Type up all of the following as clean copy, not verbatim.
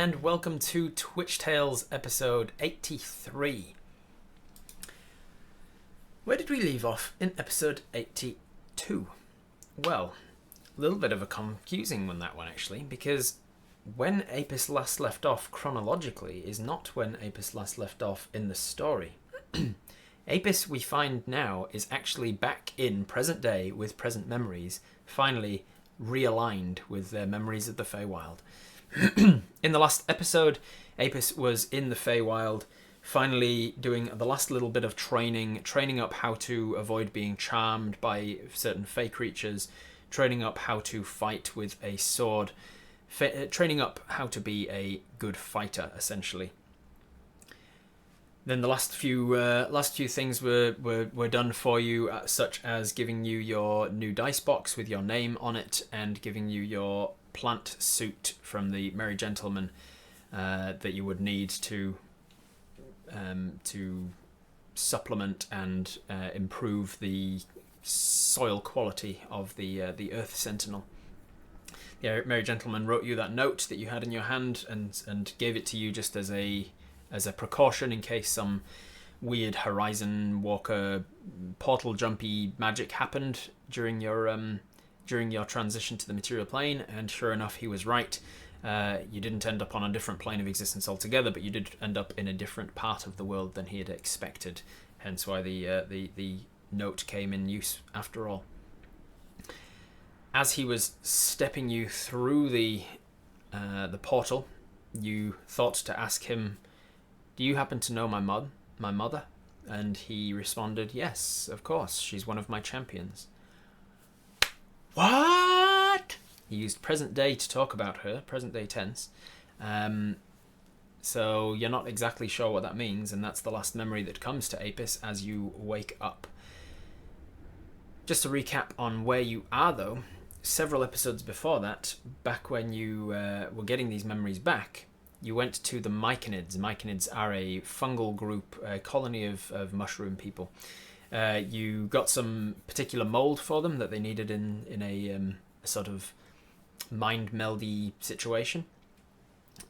and welcome to Twitch Tales episode 83. Where did we leave off in episode 82? Well, a little bit of a confusing one, that one actually, because when Apis last left off chronologically is not when Apis last left off in the story. Apis, we find now, is actually back in present day with present memories, finally realigned with their memories of the Feywild. In the last episode, Apis was in the Feywild, finally doing the last little bit of training up how to avoid being charmed by certain fey creatures, training up how to fight with a sword, training up how to be a good fighter, essentially. Then the last few things were done for you, such as giving you your new dice box with your name on it, and giving you your plant suit from the Merry Gentleman that you would need to supplement and improve the soil quality of the Earth Sentinel. The Merry Gentleman wrote you that note that you had in your hand and gave it to you just as a precaution in case some weird Horizon Walker portal jumpy magic happened during your transition to the material plane, and sure enough, he was right. You didn't end up on a different plane of existence altogether, but you did end up in a different part of the world than he had expected. Hence why the note came in use after all. As he was stepping you through the portal, you thought to ask him, "Do you happen to know my mother?" And he responded, "Yes, of course. She's one of my champions." What? He used present day to talk about her, present day tense. So you're not exactly sure what that means, and that's the last memory that comes to Apis as you wake up. Just to recap on where you are, though, several episodes before that, back when you were getting these memories back, you went to the Mycanids. Mycanids are a fungal group, a colony of mushroom people. You got some particular mold for them that they needed in a sort of mind meldy situation.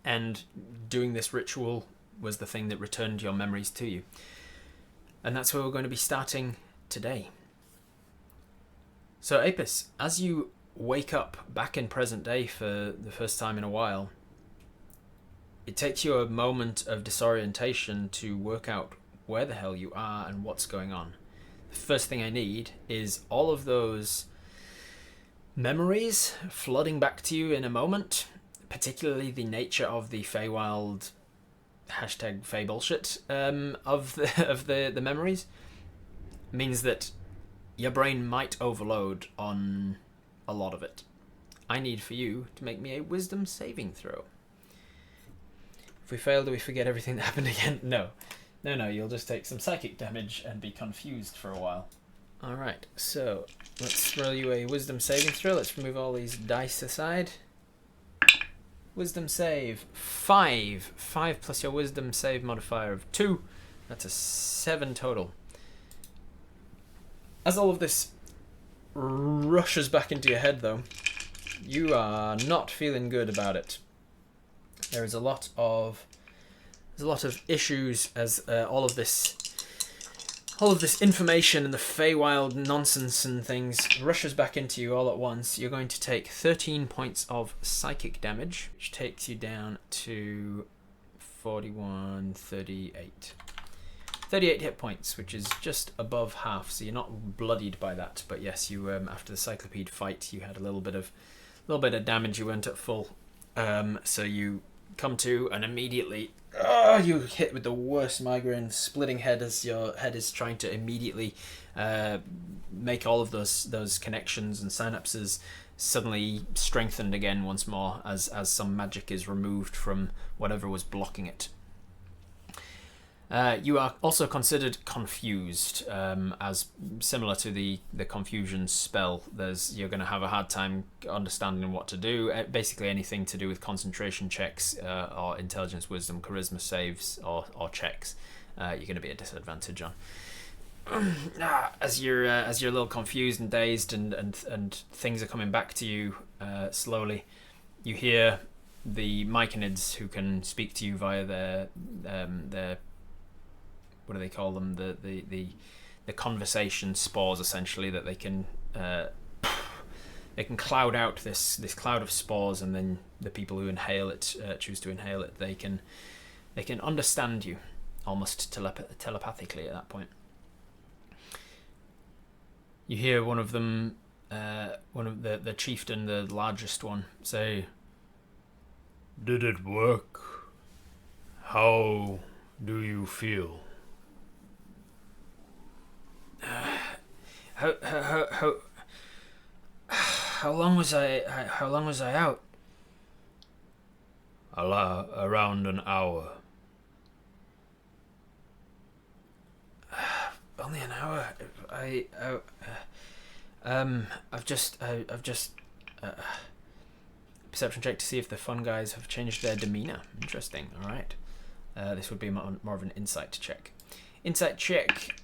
And doing this ritual was the thing that returned your memories to you. And that's where we're going to be starting today. So Apis, as you wake up back in present day for the first time in a while, it takes you a moment of disorientation to work out where the hell you are and what's going on. The first thing I need is all of those memories flooding back to you in a moment, particularly the nature of the Feywild #Feybullshit of the memories, means that your brain might overload on a lot of it. I need for you to make me a wisdom saving throw. If we fail, do we forget everything that happened again? No, you'll just take some psychic damage and be confused for a while. Alright, so let's roll you a wisdom saving throw. Let's remove all these dice aside. Wisdom save 5. 5 plus your wisdom save modifier of 2. That's a 7 total. As all of this rushes back into your head, though, you are not feeling good about it. There's a lot of issues as all of this information and the Feywild nonsense and things rushes back into you all at once. You're going to take 13 points of psychic damage, which takes you down to 41, 38. 38 hit points, which is just above half, so you're not bloodied by that. But yes, you after the cyclopede fight, you had a little bit of damage. You weren't at full, so you come to and immediately you hit with the worst migraine, splitting head as your head is trying to immediately make all of those connections and synapses suddenly strengthened again once more as some magic is removed from whatever was blocking it. You are also considered confused, as similar to the confusion spell. You're going to have a hard time understanding what to do. Basically, anything to do with concentration checks or intelligence, wisdom, charisma saves or checks, you're going to be at a disadvantage on. As you're a little confused and dazed, and things are coming back to you slowly, you hear the Mycanids who can speak to you via their what do they call them, the conversation spores, essentially, that they can cloud out this cloud of spores, and then the people who inhale it, choose to inhale it, they can understand you almost telepathically at that point. You hear one of them, one of the chieftain, the largest one, say, "Did it work? How do you feel?" How long was I out? Around an hour. Only an hour. I've just perception check to see if the fun guys have changed their demeanor. Interesting. All right. This would be more of an insight check. Insight check.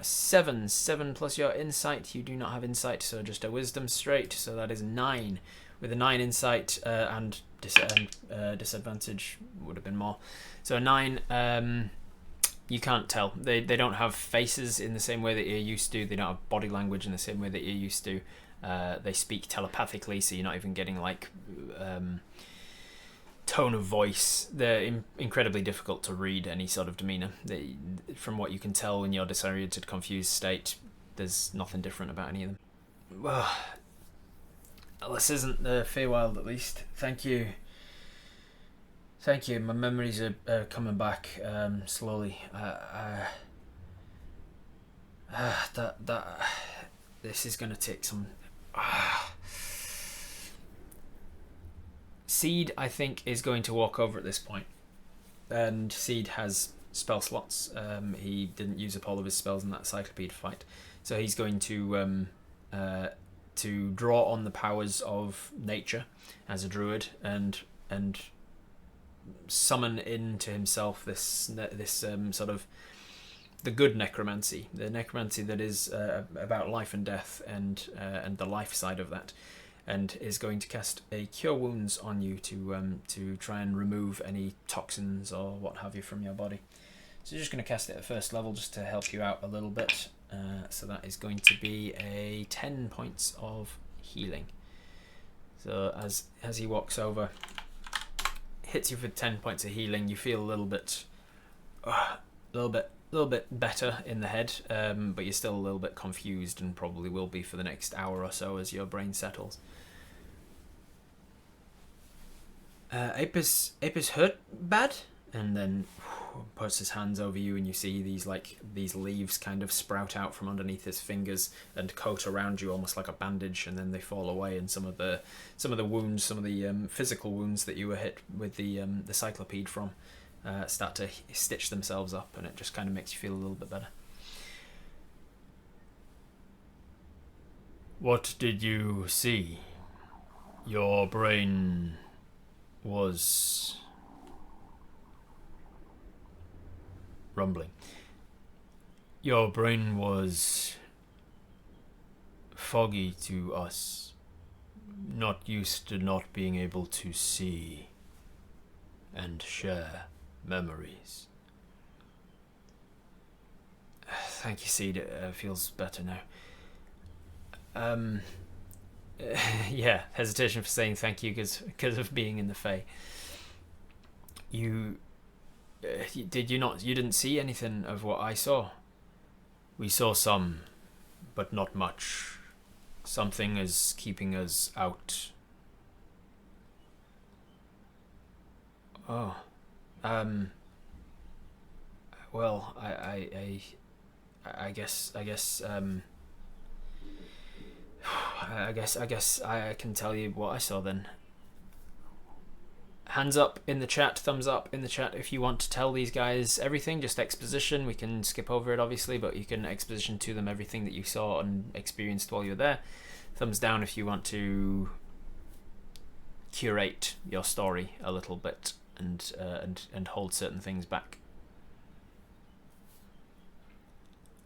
7 plus your insight. You do not have insight, so just a wisdom straight. So that is 9. With a 9 insight and disadvantage would have been more. So a 9. You can't tell. They don't have faces in the same way that you're used to. They don't have body language in the same way that you're used to. They speak telepathically, so you're not even getting like tone of voice. They're incredibly difficult to read any sort of demeanor. From what you can tell in your disoriented, confused state, there's nothing different about any of them. Well, this isn't the Feywild, at least. Thank you. Thank you. My memories are coming back slowly. This is going to take some. Seed, I think, is going to walk over at this point, and Seed has spell slots. He didn't use up all of his spells in that cyclopede fight, so he's going to draw on the powers of nature as a druid and summon into himself this sort of the good necromancy, the necromancy that is about life and death and the life side of that, and is going to cast a Cure Wounds on you to try and remove any toxins or what have you from your body. So you're just going to cast it at first level just to help you out a little bit. So that is going to be a 10 points of healing. So as he walks over, hits you for 10 points of healing, you feel a little bit better in the head, but you're still a little bit confused, and probably will be for the next hour or so as your brain settles. Apis hurt bad, and then puts his hands over you, and you see these leaves kind of sprout out from underneath his fingers and coat around you almost like a bandage, and then they fall away, and some of the wounds, some of the physical wounds that you were hit with the cyclopede from start to stitch themselves up, and it just kind of makes you feel a little bit better. What did you see? Your brain was rumbling. Your brain was foggy to us, not used to not being able to see and share memories. Thank you, Seed. It feels better now. Yeah, hesitation for saying thank you because of being in the Fae. You didn't see anything of what I saw? We saw some, but not much. Something is keeping us out. Oh. Well, I guess I can tell you what I saw then. Hands up in the chat, thumbs up in the chat if you want to tell these guys everything, just exposition. We can skip over it obviously, but you can exposition to them everything that you saw and experienced while you were there. Thumbs down if you want to curate your story a little bit and hold certain things back.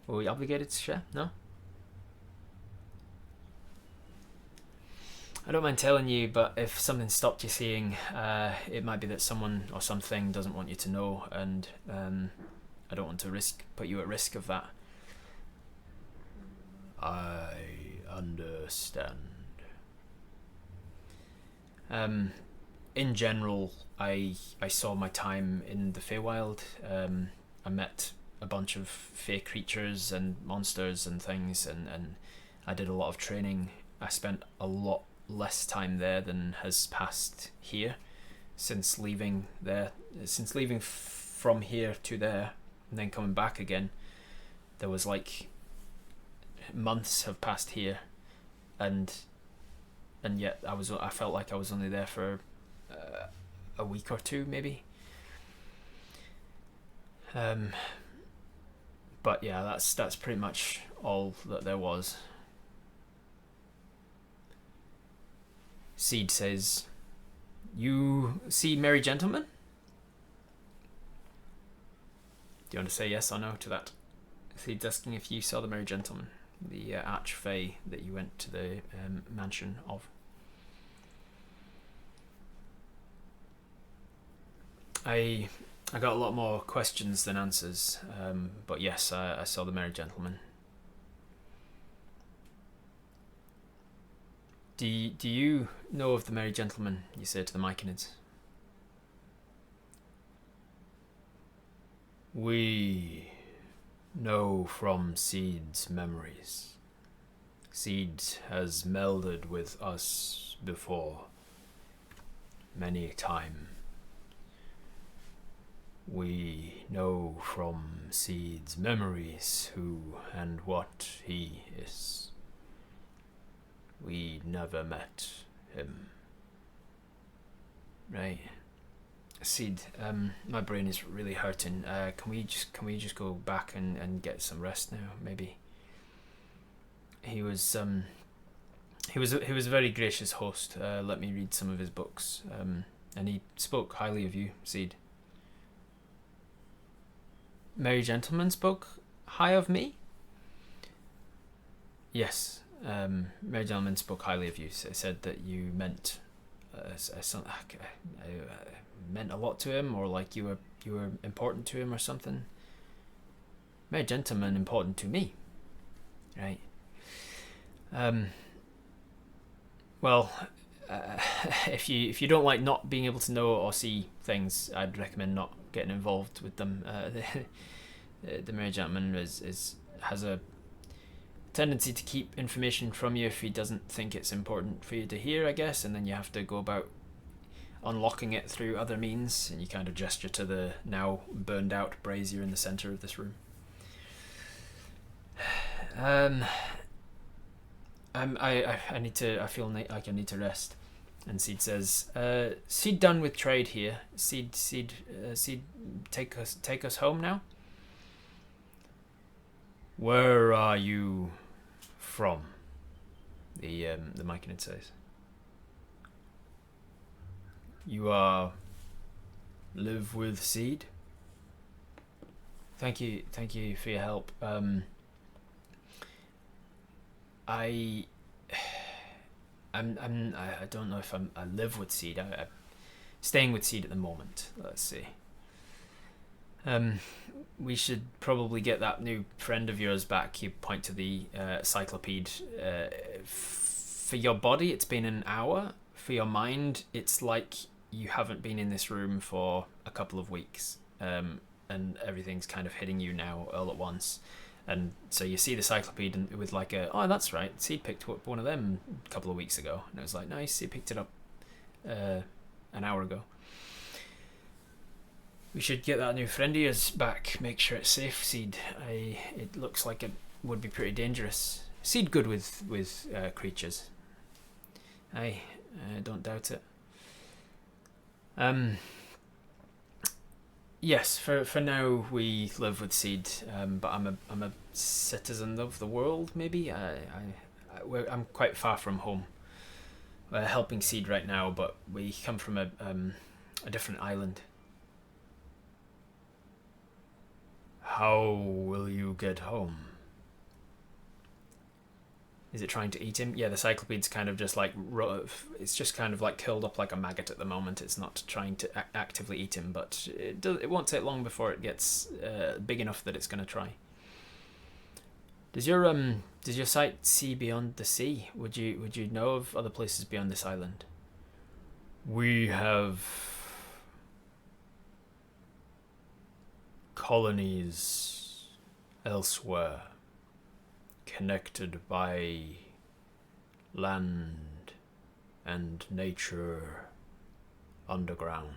Were we obligated to share? No? I don't mind telling you, but if something stopped you seeing, it might be that someone or something doesn't want you to know, and I don't want to put you at risk of that. I understand. In general, I saw my time in the feywild. I met a bunch of fey creatures and monsters and things, and I did a lot of training. I spent a lot less time there than has passed here since leaving from here to there and then coming back again. There was like months have passed here, and yet I felt like I was only there for a week or two maybe. But yeah, that's pretty much all that there was. Seed says, "You see merry gentlemen?" Do you want to say yes or no to that? Seed's asking if you saw the merry gentleman, the archfey that you went to the mansion of. I got a lot more questions than answers, but yes, I saw the merry gentleman. Do you know of the merry gentleman, you say to the Mycanids? We know from Seed's memories. Seed has melded with us before, many a time. We know from Seed's memories who and what he is. We never met him. Right. Seed, my brain is really hurting. Can we just go back and get some rest now, maybe? He was a very gracious host. Let me read some of his books. And he spoke highly of you, Seed. Merry Gentleman spoke high of me? Yes. Merry Gentleman spoke highly of you. Said that you meant meant a lot to him, or like you were important to him or something. Merry Gentleman important to me, right? Well, if you don't like not being able to know or see things, I'd recommend not getting involved with them. The Merry Gentleman has a tendency to keep information from you if he doesn't think it's important for you to hear, I guess, and then you have to go about unlocking it through other means, and you kind of gesture to the now burned out brazier in the center of this room. I feel like I need to rest. And Seed says, Seed done with trade here. Seed, take us home now. Where are you from? The Mycanid says. You live with Seed? Thank you for your help. I don't know if I live with Seed. I'm staying with Seed at the moment. Let's see. We should probably get that new friend of yours back. You point to the cyclopede. For your body, it's been an hour. For your mind, it's like you haven't been in this room for a couple of weeks, and everything's kind of hitting you now all at once. And so you see the cyclopede and with like oh, that's right, Seed picked up one of them a couple of weeks ago. And it was like, nice, he picked it up an hour ago. We should get that new friend of yours back, make sure it's safe, Seed. It looks like it would be pretty dangerous. Seed good with creatures. I don't doubt it. Yes, for now we live with Seed, but I'm a citizen of the world. Maybe I'm quite far from home. We're helping Seed right now, but we come from a different island. How will you get home? Is it trying to eat him? Yeah, the cyclopede's kind of just like, it's just kind of like curled up like a maggot at the moment. It's not trying to actively eat him, but it won't take long before it gets big enough that it's going to try. Does your sight see beyond the sea? Would you know of other places beyond this island? We have colonies elsewhere, connected by land and nature underground.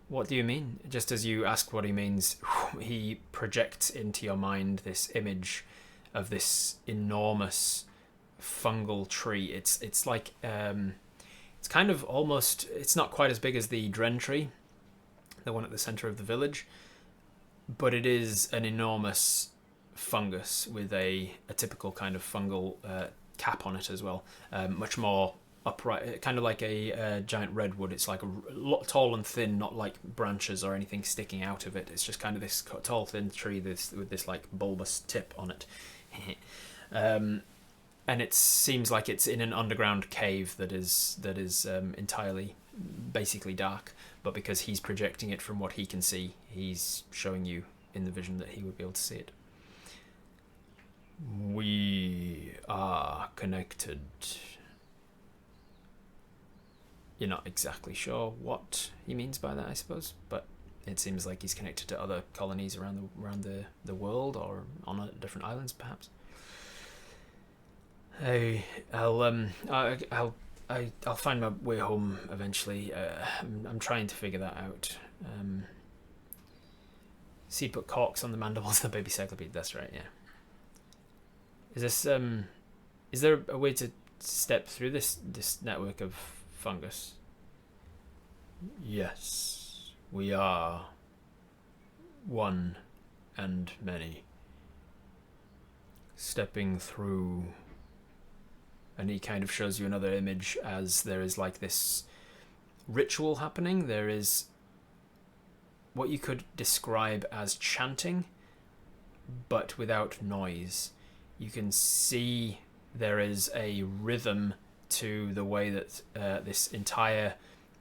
What do you mean? Just as you ask what he means, he projects into your mind this image of this enormous fungal tree. It's like it's kind of almost, it's not quite as big as the Dren tree, the one at the center of the village, but it is an enormous fungus with a typical kind of fungal cap on it as well. Much more upright, kind of like a giant redwood. It's like a lot tall and thin, not like branches or anything sticking out of it. It's just kind of this tall, thin tree with this like bulbous tip on it. And it seems like it's in an underground cave that is entirely, basically dark. But because he's projecting it from what he can see, he's showing you in the vision that he would be able to see it. We are connected. You're not exactly sure what he means by that, I suppose, but it seems like he's connected to other colonies around the world, or on different islands, perhaps. I'll find my way home eventually. I'm trying to figure that out. Seed put corks on the mandibles of the baby cyclopede. That's right. Yeah. Is there a way to step through this network of fungus? Yes, we are one and many. Stepping through, and he kind of shows you another image as there is like this ritual happening. There is what you could describe as chanting, but without noise. You can see there is a rhythm to the way that this entire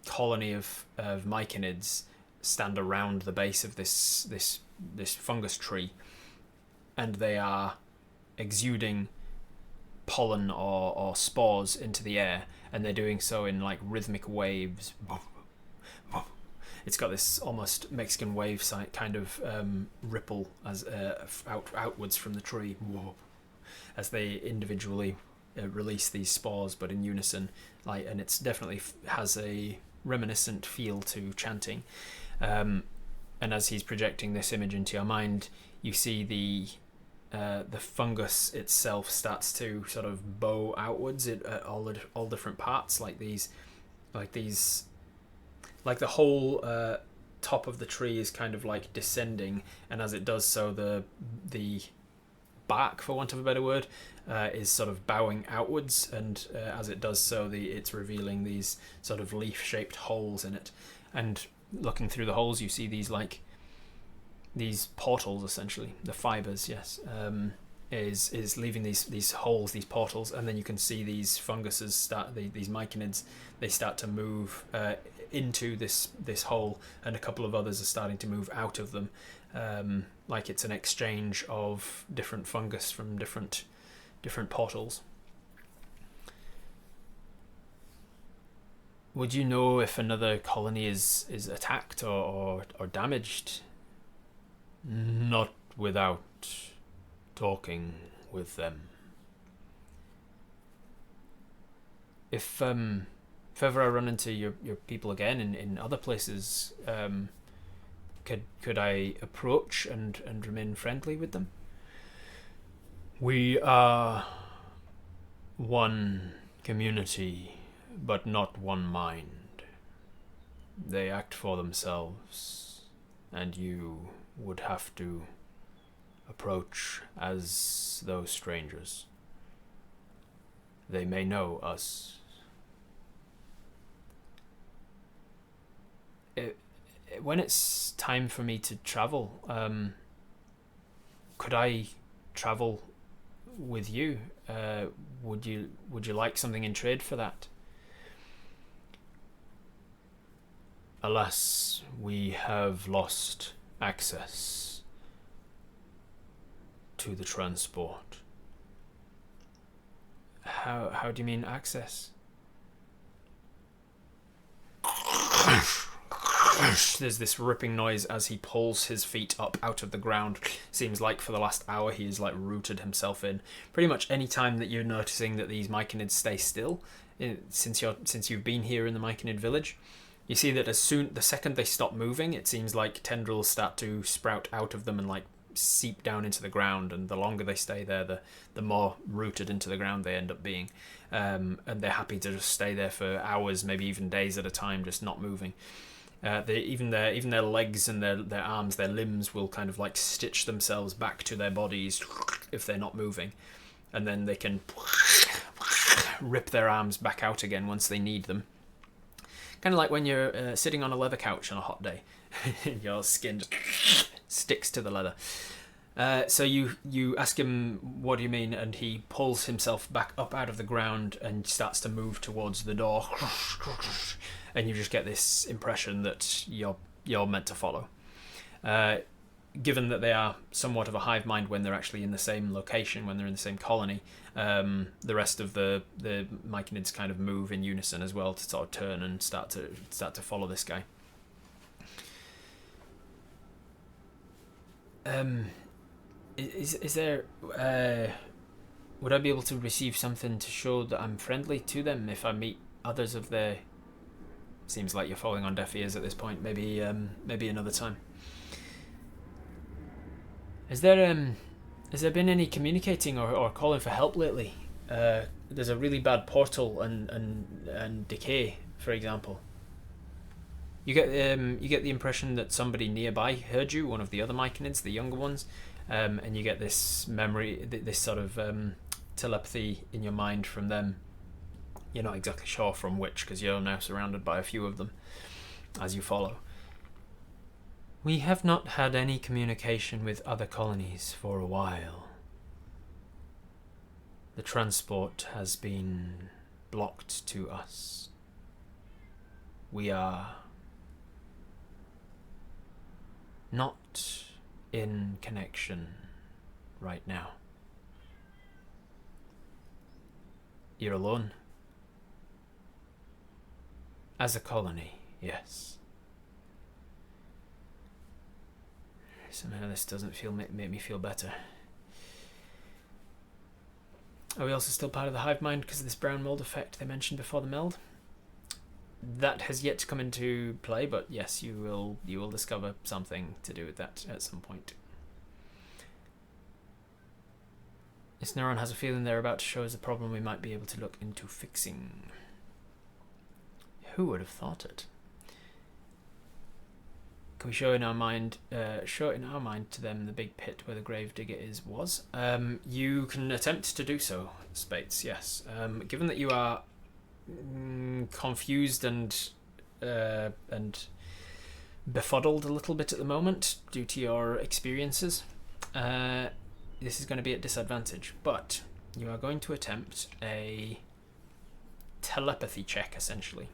colony of Mycanids stand around the base of this fungus tree, and they are exuding pollen or spores into the air, and they're doing so in like rhythmic waves. It's got this almost Mexican wave kind of ripple as outwards from the tree, as they individually release these spores, but in unison. And it's definitely has a reminiscent feel to chanting. And as he's projecting this image into your mind, you see the fungus itself starts to sort of bow outwards at all different parts, like the whole top of the tree is kind of like descending, and as it does so, the bark, for want of a better word, is sort of bowing outwards, and as it does so, it's revealing these sort of leaf-shaped holes in it. And looking through the holes, you see these portals, essentially the fibers. Yes, is leaving these holes, these portals, and then you can see these funguses these mycanids. They start to move into this hole, and a couple of others are starting to move out of them. Like it's an exchange of different fungus from different portals. Would you know if another colony is attacked or damaged? Not without talking with them. If ever I run into your people again in other places, could I approach and remain friendly with them? We are one community, but not one mind. They act for themselves, and you would have to approach as though strangers. They may know us. When it's time for me to travel, could I travel with you. Would you like something in trade for that? Alas, we have lost access to the transport. How do you mean access? There's this ripping noise as he pulls his feet up out of the ground. Seems like for the last hour he's like rooted himself in. Pretty much any time that you're noticing that these Mycanids stay still, since you've been here in the Mycanid village, you see that the second they stop moving, it seems like tendrils start to sprout out of them and like seep down into the ground, and the longer they stay there, the more rooted into the ground they end up being. And they're happy to just stay there for hours, maybe even days at a time, just not moving. Even their legs and their arms, their limbs will kind of like stitch themselves back to their bodies if they're not moving, and then they can rip their arms back out again once they need them. Kind of like when you're sitting on a leather couch on a hot day. Your skin just sticks to the leather. So you ask him, what do you mean? And he pulls himself back up out of the ground and starts to move towards the door. And you just get this impression that you're meant to follow. Given that they are somewhat of a hive mind when they're actually in the same location, when they're in the same colony, the rest of the Mycanids kind of move in unison as well to sort of turn and start to follow this guy. Is there would I be able to receive something to show that I'm friendly to them if I meet others of their... Seems like you're falling on deaf ears at this point. Maybe another time. Has there been any communicating or calling for help lately? There's a really bad portal and decay, for example. You get the impression that somebody nearby heard you, one of the other Mycanids, the younger ones, and you get this memory, this sort of telepathy in your mind from them. You're not exactly sure from which, because you're now surrounded by a few of them as you follow. We have not had any communication with other colonies for a while. The transport has been blocked to us. We are not in connection right now. You're alone? As a colony, yes. Somehow this doesn't make me feel better. Are we also still part of the hive mind because of this brown mold effect they mentioned before the meld? That has yet to come into play, but yes, you will discover something to do with that at some point. This neuron has a feeling they're about to show us a problem we might be able to look into fixing. Who would have thought it? Can we show in our mind to them the big pit where the gravedigger was? You can attempt to do so, Spates, yes. Given that you are confused and befuddled a little bit at the moment due to your experiences, this is going to be at disadvantage, but you are going to attempt a telepathy check, essentially.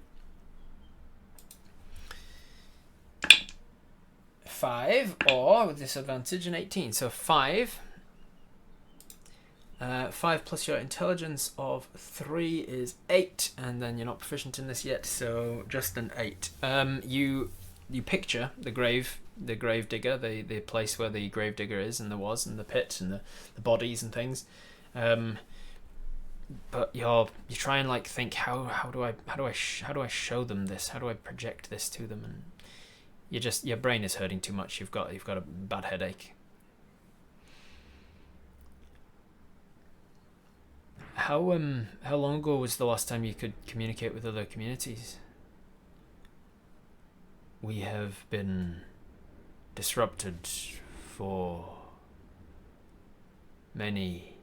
5, or with disadvantage an 18. So 5. 5 plus your intelligence of 3 is 8, and then you're not proficient in this yet, so just an 8. You picture the gravedigger, the place where the gravedigger is and the pit and the bodies and things. But you try and like think how do I show them this? How do I project this to them? And your brain is hurting too much. You've got a bad headache. How long ago was the last time you could communicate with other communities? We have been disrupted for many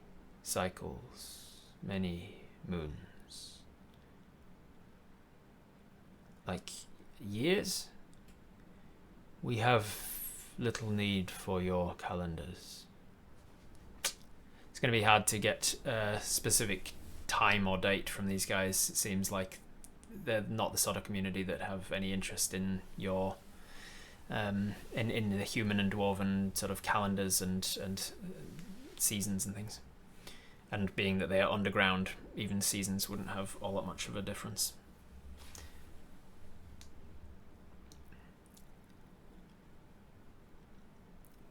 cycles, many moons. Like years? We have little need for your calendars. It's going to be hard to get a specific time or date from these guys. It seems like they're not the sort of community that have any interest in your in the human and dwarven sort of calendars and seasons and things. And being that they are underground, even seasons wouldn't have all that much of a difference.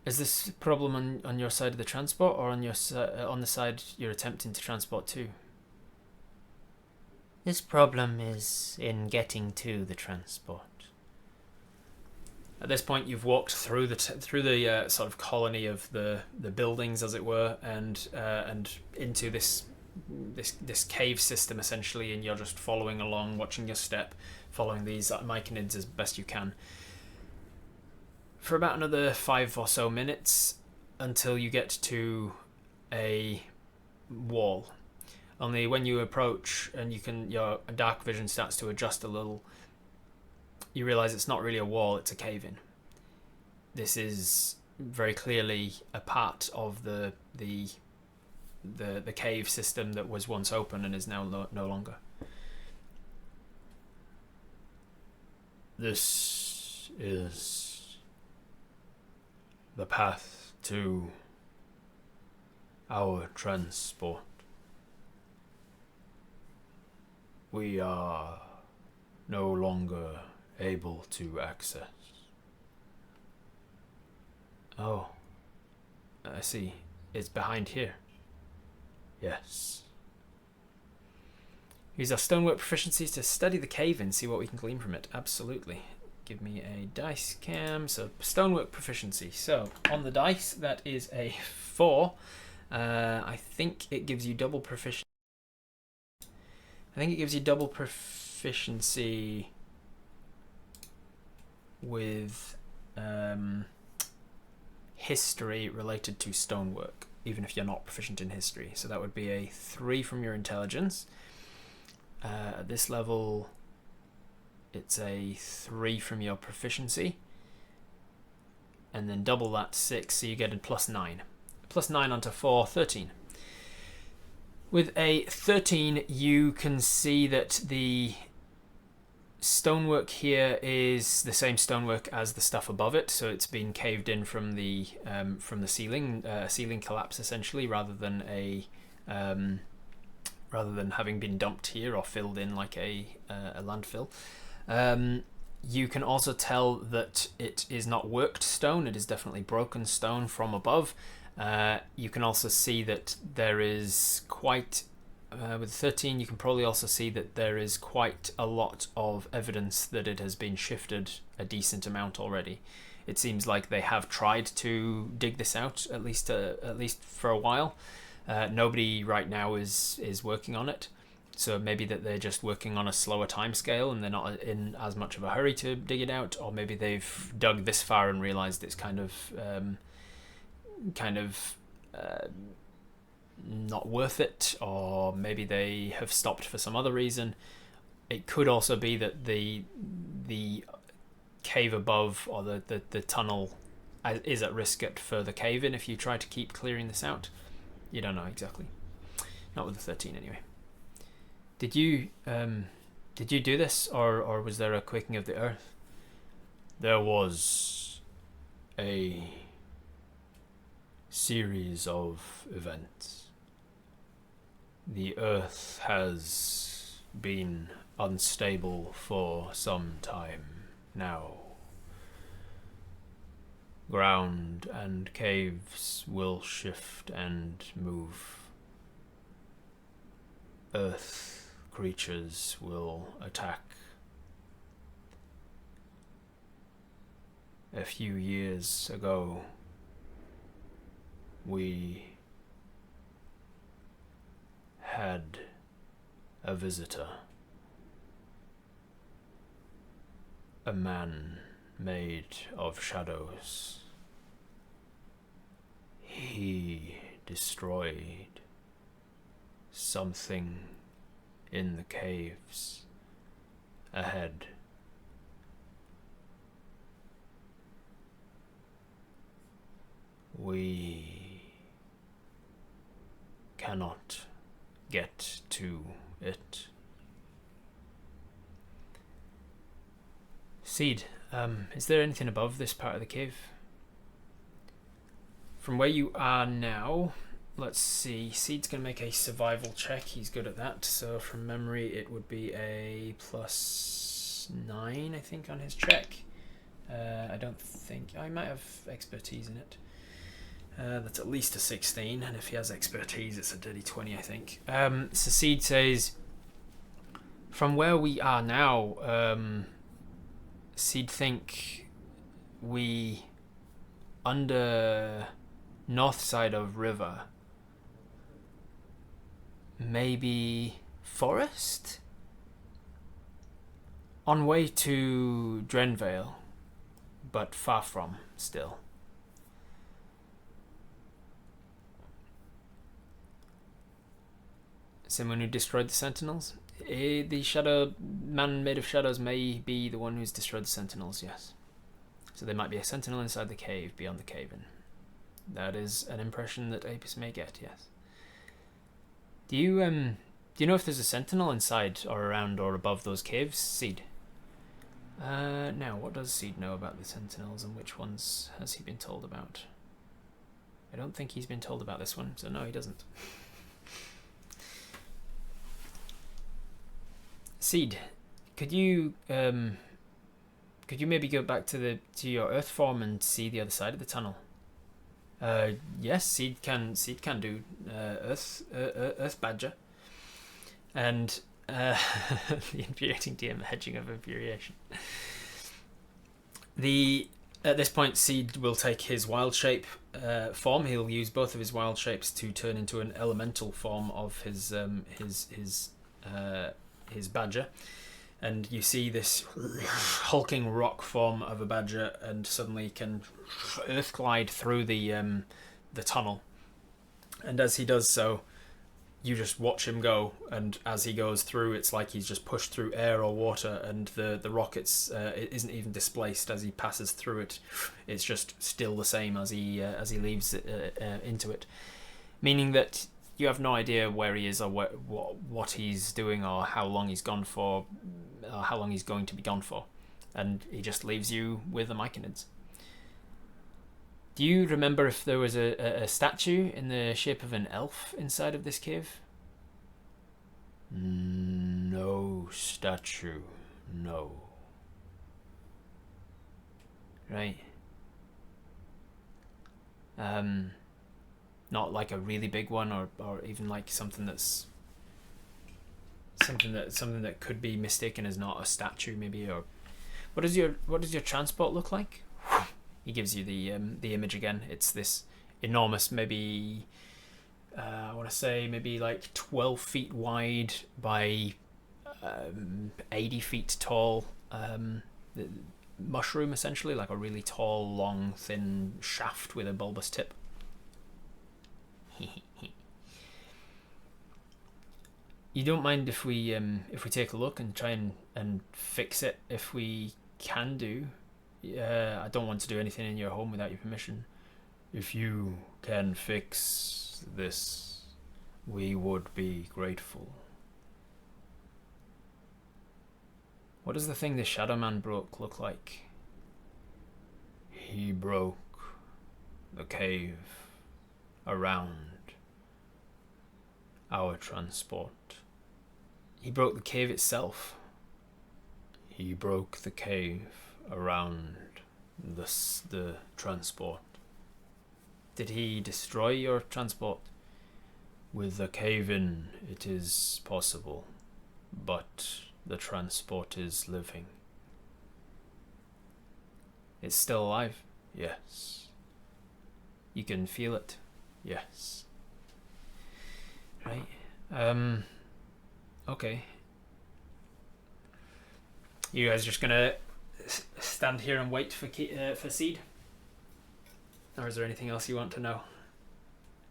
Is this problem on your side of the transport, or on the side you're attempting to transport to? This problem is in getting to the transport. At this point, you've walked through the sort of colony of the buildings, as it were, and into this cave system essentially, and you're just following along, watching your step, following these Mycanids as best you can. For about another 5 or so minutes until you get to a wall. Only when you approach and your dark vision starts to adjust a little, you realise it's not really a wall, it's a cave-in. This is very clearly a part of the cave system that was once open and is now no longer. This is the path to our transport. We are no longer able to access. Oh, I see. It's behind here. Yes. Use our stonework proficiencies to study the cave and see what we can glean from it. Absolutely. Give me a dice cam. So stonework proficiency. So on the dice, that is a 4. I think it gives you double proficiency. With history related to stonework, even if you're not proficient in history. So that would be a 3 from your intelligence. At this level, it's a 3 from your proficiency. And then double that, 6, so you get a +9. +9 onto 4, 13. With a 13, you can see that the stonework here is the same stonework as the stuff above it, so it's been caved in from the ceiling, ceiling collapse essentially, rather than having been dumped here or filled in like a landfill. You can also tell that it is not worked stone; it is definitely broken stone from above. You can also see that there is quite. With 13, you can probably also see that there is quite a lot of evidence that it has been shifted a decent amount already. It seems like they have tried to dig this out, at least for a while. Nobody right now is working on it, so maybe that they're just working on a slower time scale and they're not in as much of a hurry to dig it out, or maybe they've dug this far and realized it's kind of not worth it, or maybe they have stopped for some other reason. It could also be that the cave above, or the tunnel is at risk at further cave-in if you try to keep clearing this out. You don't know exactly. Not with the 13 anyway. Did you do this, or was there a quaking of the earth? There was a series of events. The earth has been unstable for some time now. Ground and caves will shift and move. Earth creatures will attack. A few years ago, we had a visitor, a man made of shadows. He destroyed something in the caves ahead. We cannot get to it. Seed, is there anything above this part of the cave? From where you are now, let's see. Seed's going to make a survival check. He's good at that. So from memory, it would be a +9, I think, on his check. I don't think... I might have expertise in it. That's at least a 16, and if he has expertise, it's a dirty 20, I think. So Seed says, from where we are now, Seed think we under north side of river, maybe forest, on way to Drenvale, but far from still. Someone who destroyed the sentinels? The shadow man made of shadows may be the one who's destroyed the sentinels, yes. So there might be a sentinel inside the cave beyond the cave-in. That is an impression that Apis may get, yes. Do you know if there's a sentinel inside or around or above those caves, Seed? Now, what does Seed know about the sentinels and which ones has he been told about? I don't think he's been told about this one, so no, he doesn't. Seed, could you maybe go back to your Earth form and see the other side of the tunnel? Yes, Seed can do Earth Badger, and the infuriating DM hedging of infuriation. At this point, Seed will take his wild shape form. He'll use both of his wild shapes to turn into an elemental form of his badger, and you see this hulking rock form of a badger, and suddenly can earth glide through the tunnel. And as he does so, you just watch him go, and as he goes through, it's like he's just pushed through air or water, and the rock it isn't even displaced as he passes through it. It's just still the same as he leaves into it, meaning that you have no idea where he is or what he's doing or how long he's gone for, or how long he's going to be gone for, and he just leaves you with the Mycanids. Do you remember if there was a statue in the shape of an elf inside of this cave? No statue, no. Right. Not like a really big one, or even like something that could be mistaken as not a statue, maybe. Or what does your transport look like? He gives you the image again. It's this enormous, maybe I want to say maybe like 12 feet wide by 80 feet tall mushroom, essentially, like a really tall, long, thin shaft with a bulbous tip. You don't mind if we take a look and try and fix it if we can do? I don't want to do anything in your home without your permission. If you can fix this, we would be grateful. What does the thing the Shadow Man broke look like? He broke the cave around our transport. He broke the cave itself? He broke the cave around the transport. Did he destroy your transport? With the cave-in, it is possible, but the transport is living. It's still alive? Yes. You can feel it? Yes. Right. Okay. You guys just gonna stand here and wait for Seed? Or is there anything else you want to know?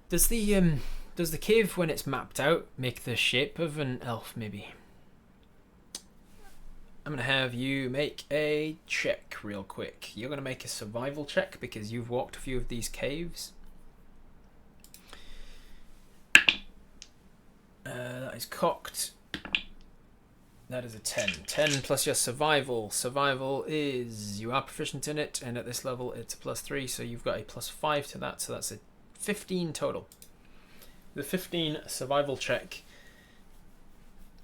Does the cave, when it's mapped out, make the shape of an elf, maybe? I'm gonna have you make a check real quick. You're gonna make a survival check because you've walked a few of these caves. That is cocked. That is a 10. 10 plus your survival. Survival is, you are proficient in it, and at this level it's a +3, so you've got a +5 to that, so that's a 15 total. The 15 survival check.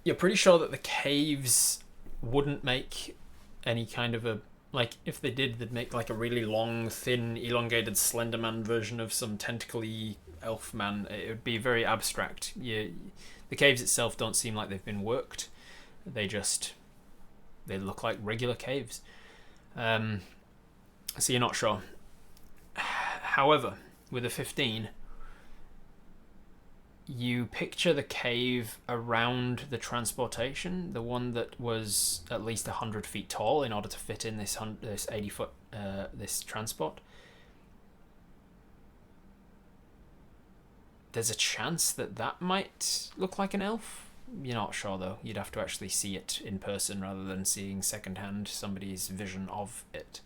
You're pretty sure that the caves wouldn't make any kind of a, like, if they did, they'd make like a really long, thin, elongated Slenderman version of some tentacly elf man. It would be very abstract. The caves itself don't seem like they've been worked. They look like regular caves. So you're not sure. However, with a 15, you picture the cave around the transportation, the one that was at least 100 feet tall in order to fit in this 80 foot this transport. There's a chance that might look like an elf. You're not sure though. You'd have to actually see it in person rather than seeing secondhand somebody's vision of it,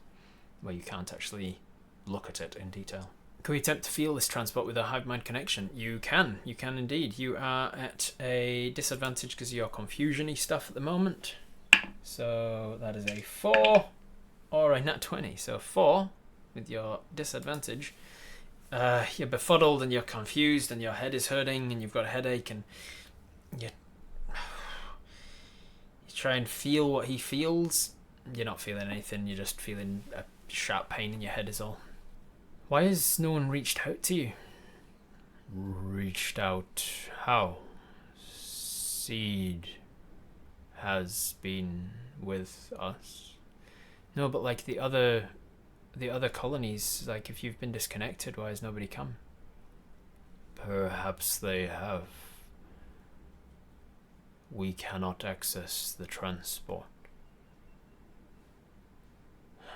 where you can't actually look at it in detail. Can we attempt to feel this transport with a hive mind connection? You can indeed. You are at a disadvantage because of your confusion-y stuff at the moment. So that is a 4 or a nat 20. So 4 with your disadvantage. You're befuddled and you're confused and your head is hurting and you've got a headache and you try and feel what he feels. You're not feeling anything, you're just feeling a sharp pain in your head is all. Why has no one reached out to you? Reached out? How? Seed has been with us. No, but like the other colonies, like if you've been disconnected, why has nobody come? Perhaps they have. We cannot access the transport.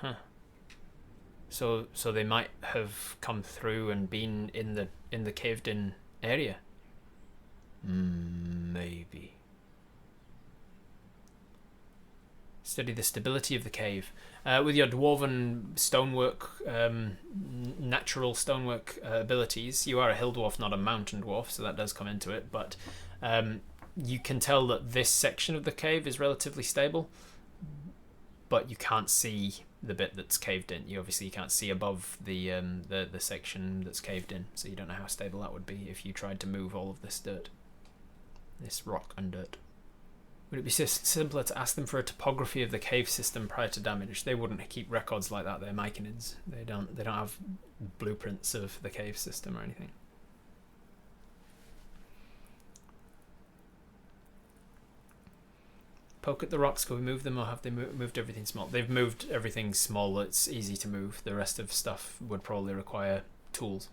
Huh. So they might have come through and been in the caved-in area. Maybe. Study the stability of the cave. With your dwarven stonework, natural stonework abilities, you are a hill dwarf, not a mountain dwarf, so that does come into it. But you can tell that this section of the cave is relatively stable, but you can't see the bit that's caved in. You obviously can't see above the section that's caved in, so you don't know how stable that would be if you tried to move all of this dirt, this rock and dirt. Would it be simpler to ask them for a topography of the cave system prior to damage? They wouldn't keep records like that. They're Mycanids. They don't have blueprints of the cave system or anything. Poke at the rocks. Can we move them, or have they moved everything small? They've moved everything small. It's easy to move. The rest of stuff would probably require tools.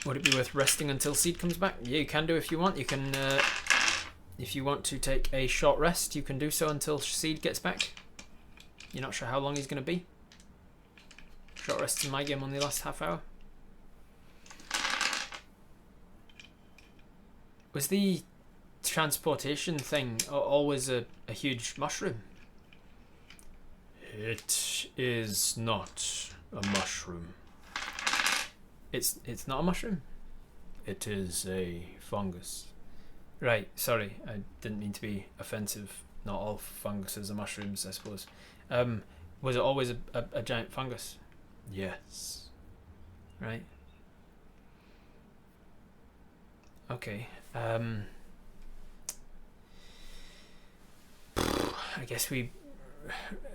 Would it be worth resting until Seed comes back? Yeah, you can do if you want. You can, if you want to take a short rest, you can do so until Seed gets back. You're not sure how long he's going to be. Short rests in my game on the last half hour. Was the transportation thing always a huge mushroom? It is not a mushroom. It's not a mushroom? It is a fungus. Right, sorry. I didn't mean to be offensive. Not all funguses are mushrooms, I suppose. Was it always a giant fungus? Yes. Right. Okay. I guess we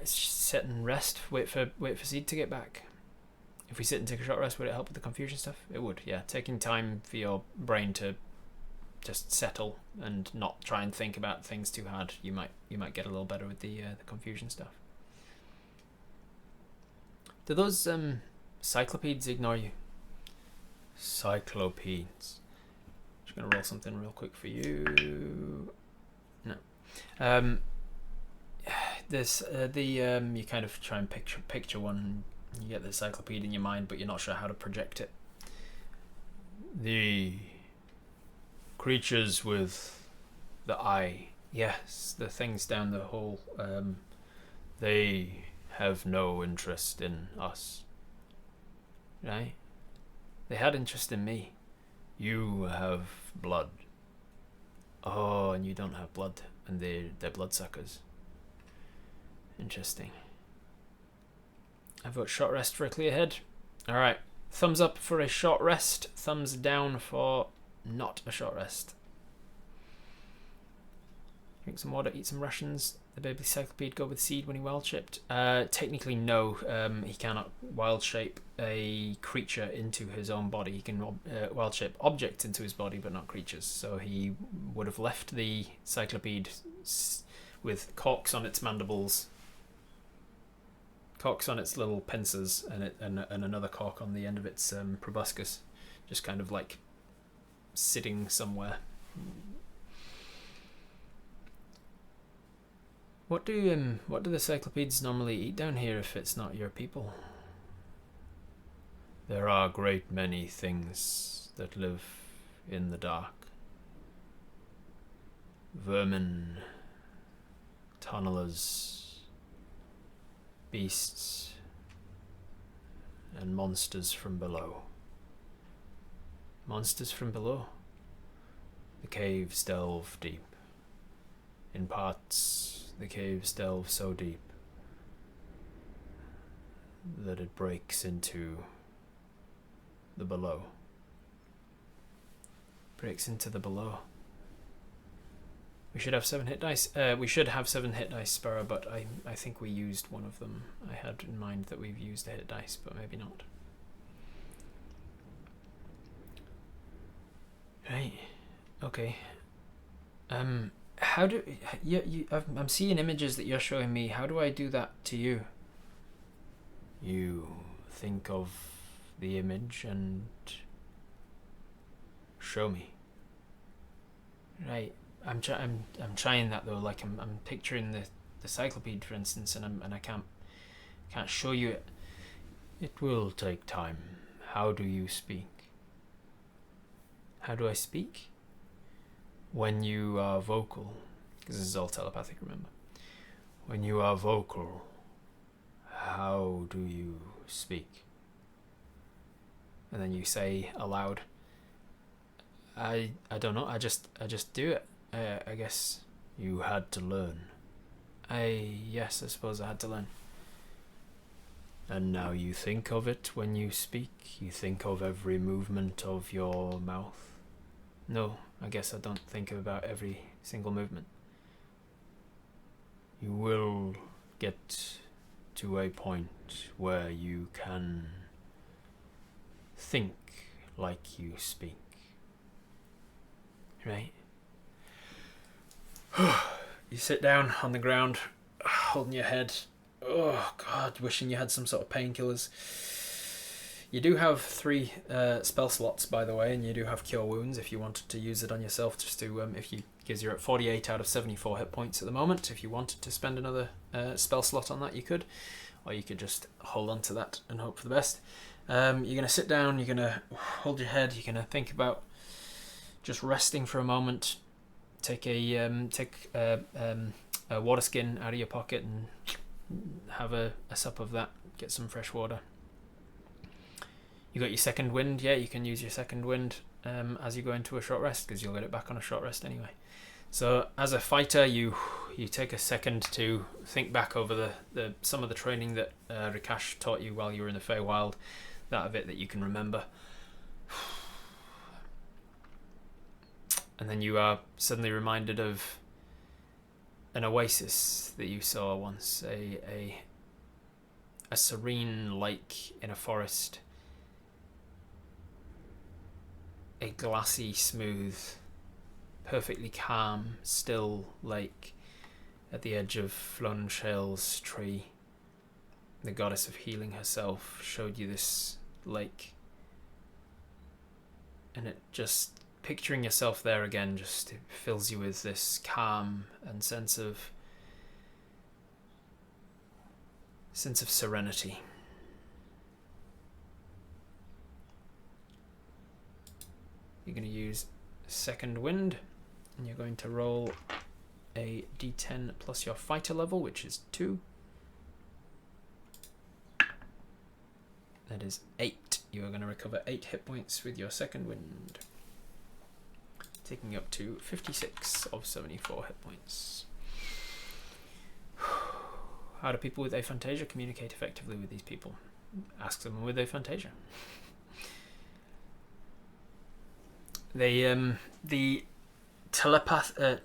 sit and rest. Wait for Seed to get back. If we sit and take a short rest, would it help with the confusion stuff? It would, yeah. Taking time for your brain to just settle and not try and think about things too hard, you might get a little better with the confusion stuff. Do those cyclopedes ignore you? Cyclopedes. Just gonna roll something real quick for you. No. There's you kind of try and picture one. You get the cyclopede in your mind, but you're not sure how to project it. The creatures with the eye. Yes, the things down the hole. They have no interest in us. right? They had interest in me. You have blood. Oh, and you don't have blood, and they're bloodsuckers. Interesting. I vote short rest for a clear head. Alright, thumbs up for a short rest, thumbs down for not a short rest. Drink some water, eat some rations. The baby cyclopede go with seed when he wild shaped. Technically no, he cannot wild shape a creature into his own body. He can wild shape objects into his body, but not creatures. So he would have left the cyclopede with corks on its mandibles, corks on its little pincers, and another cork on the end of its proboscis, just kind of like sitting somewhere. What do the cyclopedes normally eat down here if it's not your people? There are a great many things that live in the dark. Vermin, tunnelers, beasts, and monsters from below. Monsters from below? The caves delve deep. In parts, the caves delve so deep that it breaks into the below. Breaks into the below. We should have 7 hit dice. We should have 7 hit dice, Sparrow, but I think we used one of them. I had in mind that we've used a hit dice, but maybe not. Right. Okay. How do I'm seeing images that you're showing me. How do I do that to you? You think of the image and show me. Right. I'm trying that though. Like I'm picturing the cyclopede, for instance, and I can't show you it. It will take time. How do you speak? How do I speak? When you are vocal, because this is all telepathic, remember. When you are vocal, how do you speak? And then you say aloud. I don't know. I just do it. I guess. You had to learn. Yes, I suppose I had to learn. And now you think of it when you speak. You think of every movement of your mouth. No, I guess I don't think about every single movement. You will get to a point where you can think like you speak. Right. You sit down on the ground, holding your head. Oh God, wishing you had some sort of painkillers. You do have 3 spell slots, by the way, and you do have Cure Wounds if you wanted to use it on yourself. Just to because you're at 48 out of 74 hit points at the moment. If you wanted to spend another spell slot on that, you could, or you could just hold on to that and hope for the best. You're gonna sit down. You're gonna hold your head. You're gonna think about just resting for a moment. Take a water skin out of your pocket and have a sup of that. Get some fresh water. You got your second wind, yeah, you can use your second wind as you go into a short rest, because you'll get it back on a short rest anyway. So as a fighter, you take a second to think back over the some of the training that Rikash taught you while you were in the Feywild, that of it that you can remember. And then you are suddenly reminded of an oasis that you saw once, a serene lake in a forest. A glassy, smooth, perfectly calm, still lake at the edge of Flown Shale's tree. The goddess of healing herself showed you this lake. And it just, picturing yourself there again, just it fills you with this calm and sense of serenity. You're going to use second wind, and you're going to roll a d10 plus your fighter level, which is 2. That is 8. You are going to recover 8 hit points with your second wind, taking you up to 56 of 74 hit points. How do people with aphantasia communicate effectively with these people? Ask someone with aphantasia. They the telepathy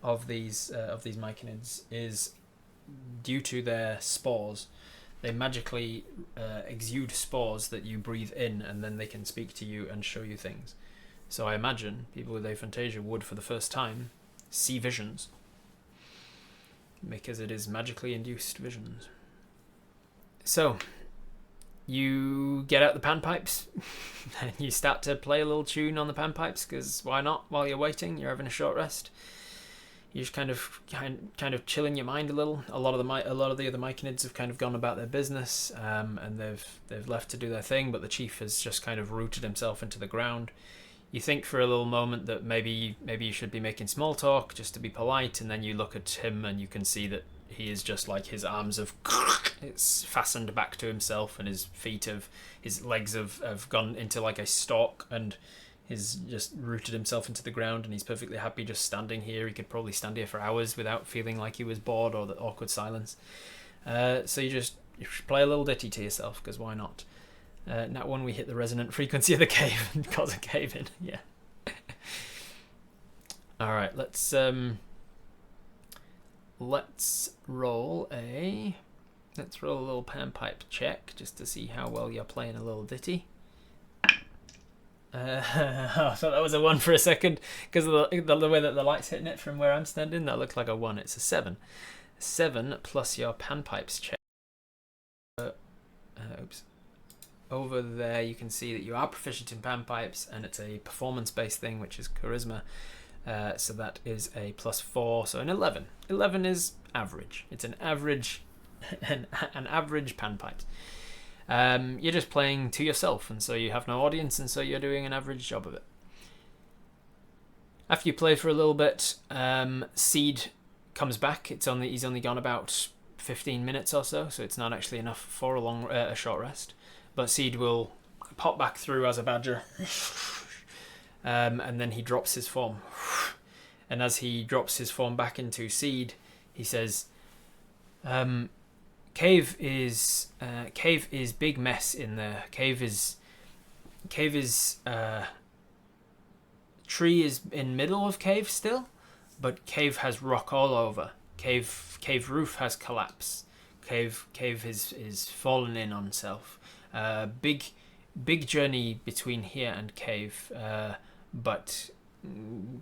of these Mycanids is due to their spores. They magically exude spores that you breathe in, and then they can speak to you and show you things. So I imagine people with aphantasia would, for the first time, see visions, because it is magically induced visions. So you get out the panpipes and you start to play a little tune on the panpipes, because why not? While you're waiting, you're having a short rest. You're just kind of chilling your mind a little. A lot of the other Mycanids have kind of gone about their business, and they've left to do their thing. But the chief has just kind of rooted himself into the ground. You think for a little moment that maybe you should be making small talk just to be polite, and then you look at him and you can see that he is just like, his arms have it's fastened back to himself, and his legs have gone into like a stalk, and he's just rooted himself into the ground, and he's perfectly happy just standing here. He could probably stand here for hours without feeling like he was bored or the awkward silence. So you play a little ditty to yourself, because why not? Nat 1, we hit the resonant frequency of the cave and cause a cave in. Yeah. All right, let's roll a little panpipe check just to see how well you're playing a little ditty. I thought that was a 1 for a second, because of the way that the light's hitting it from where I'm standing. That looked like a 1. It's a 7. 7 plus your panpipes check. Oops. Over there you can see that you are proficient in panpipes, and it's a performance-based thing, which is charisma. So that is a +4, so an 11. 11 is average. It's an average panpipe. You're just playing to yourself, and so you have no audience, and so you're doing an average job of it. After you play for a little bit, Seed comes back. He's only gone about 15 minutes or so it's not actually enough for a short rest. But Seed will pop back through as a badger, and then he drops his form. And as he drops his form back into Seed, he says, Cave is big mess in there. Cave is tree is in middle of cave still, but cave has rock all over. Cave roof has collapsed. Cave is fallen in on self. Big journey between here and cave, but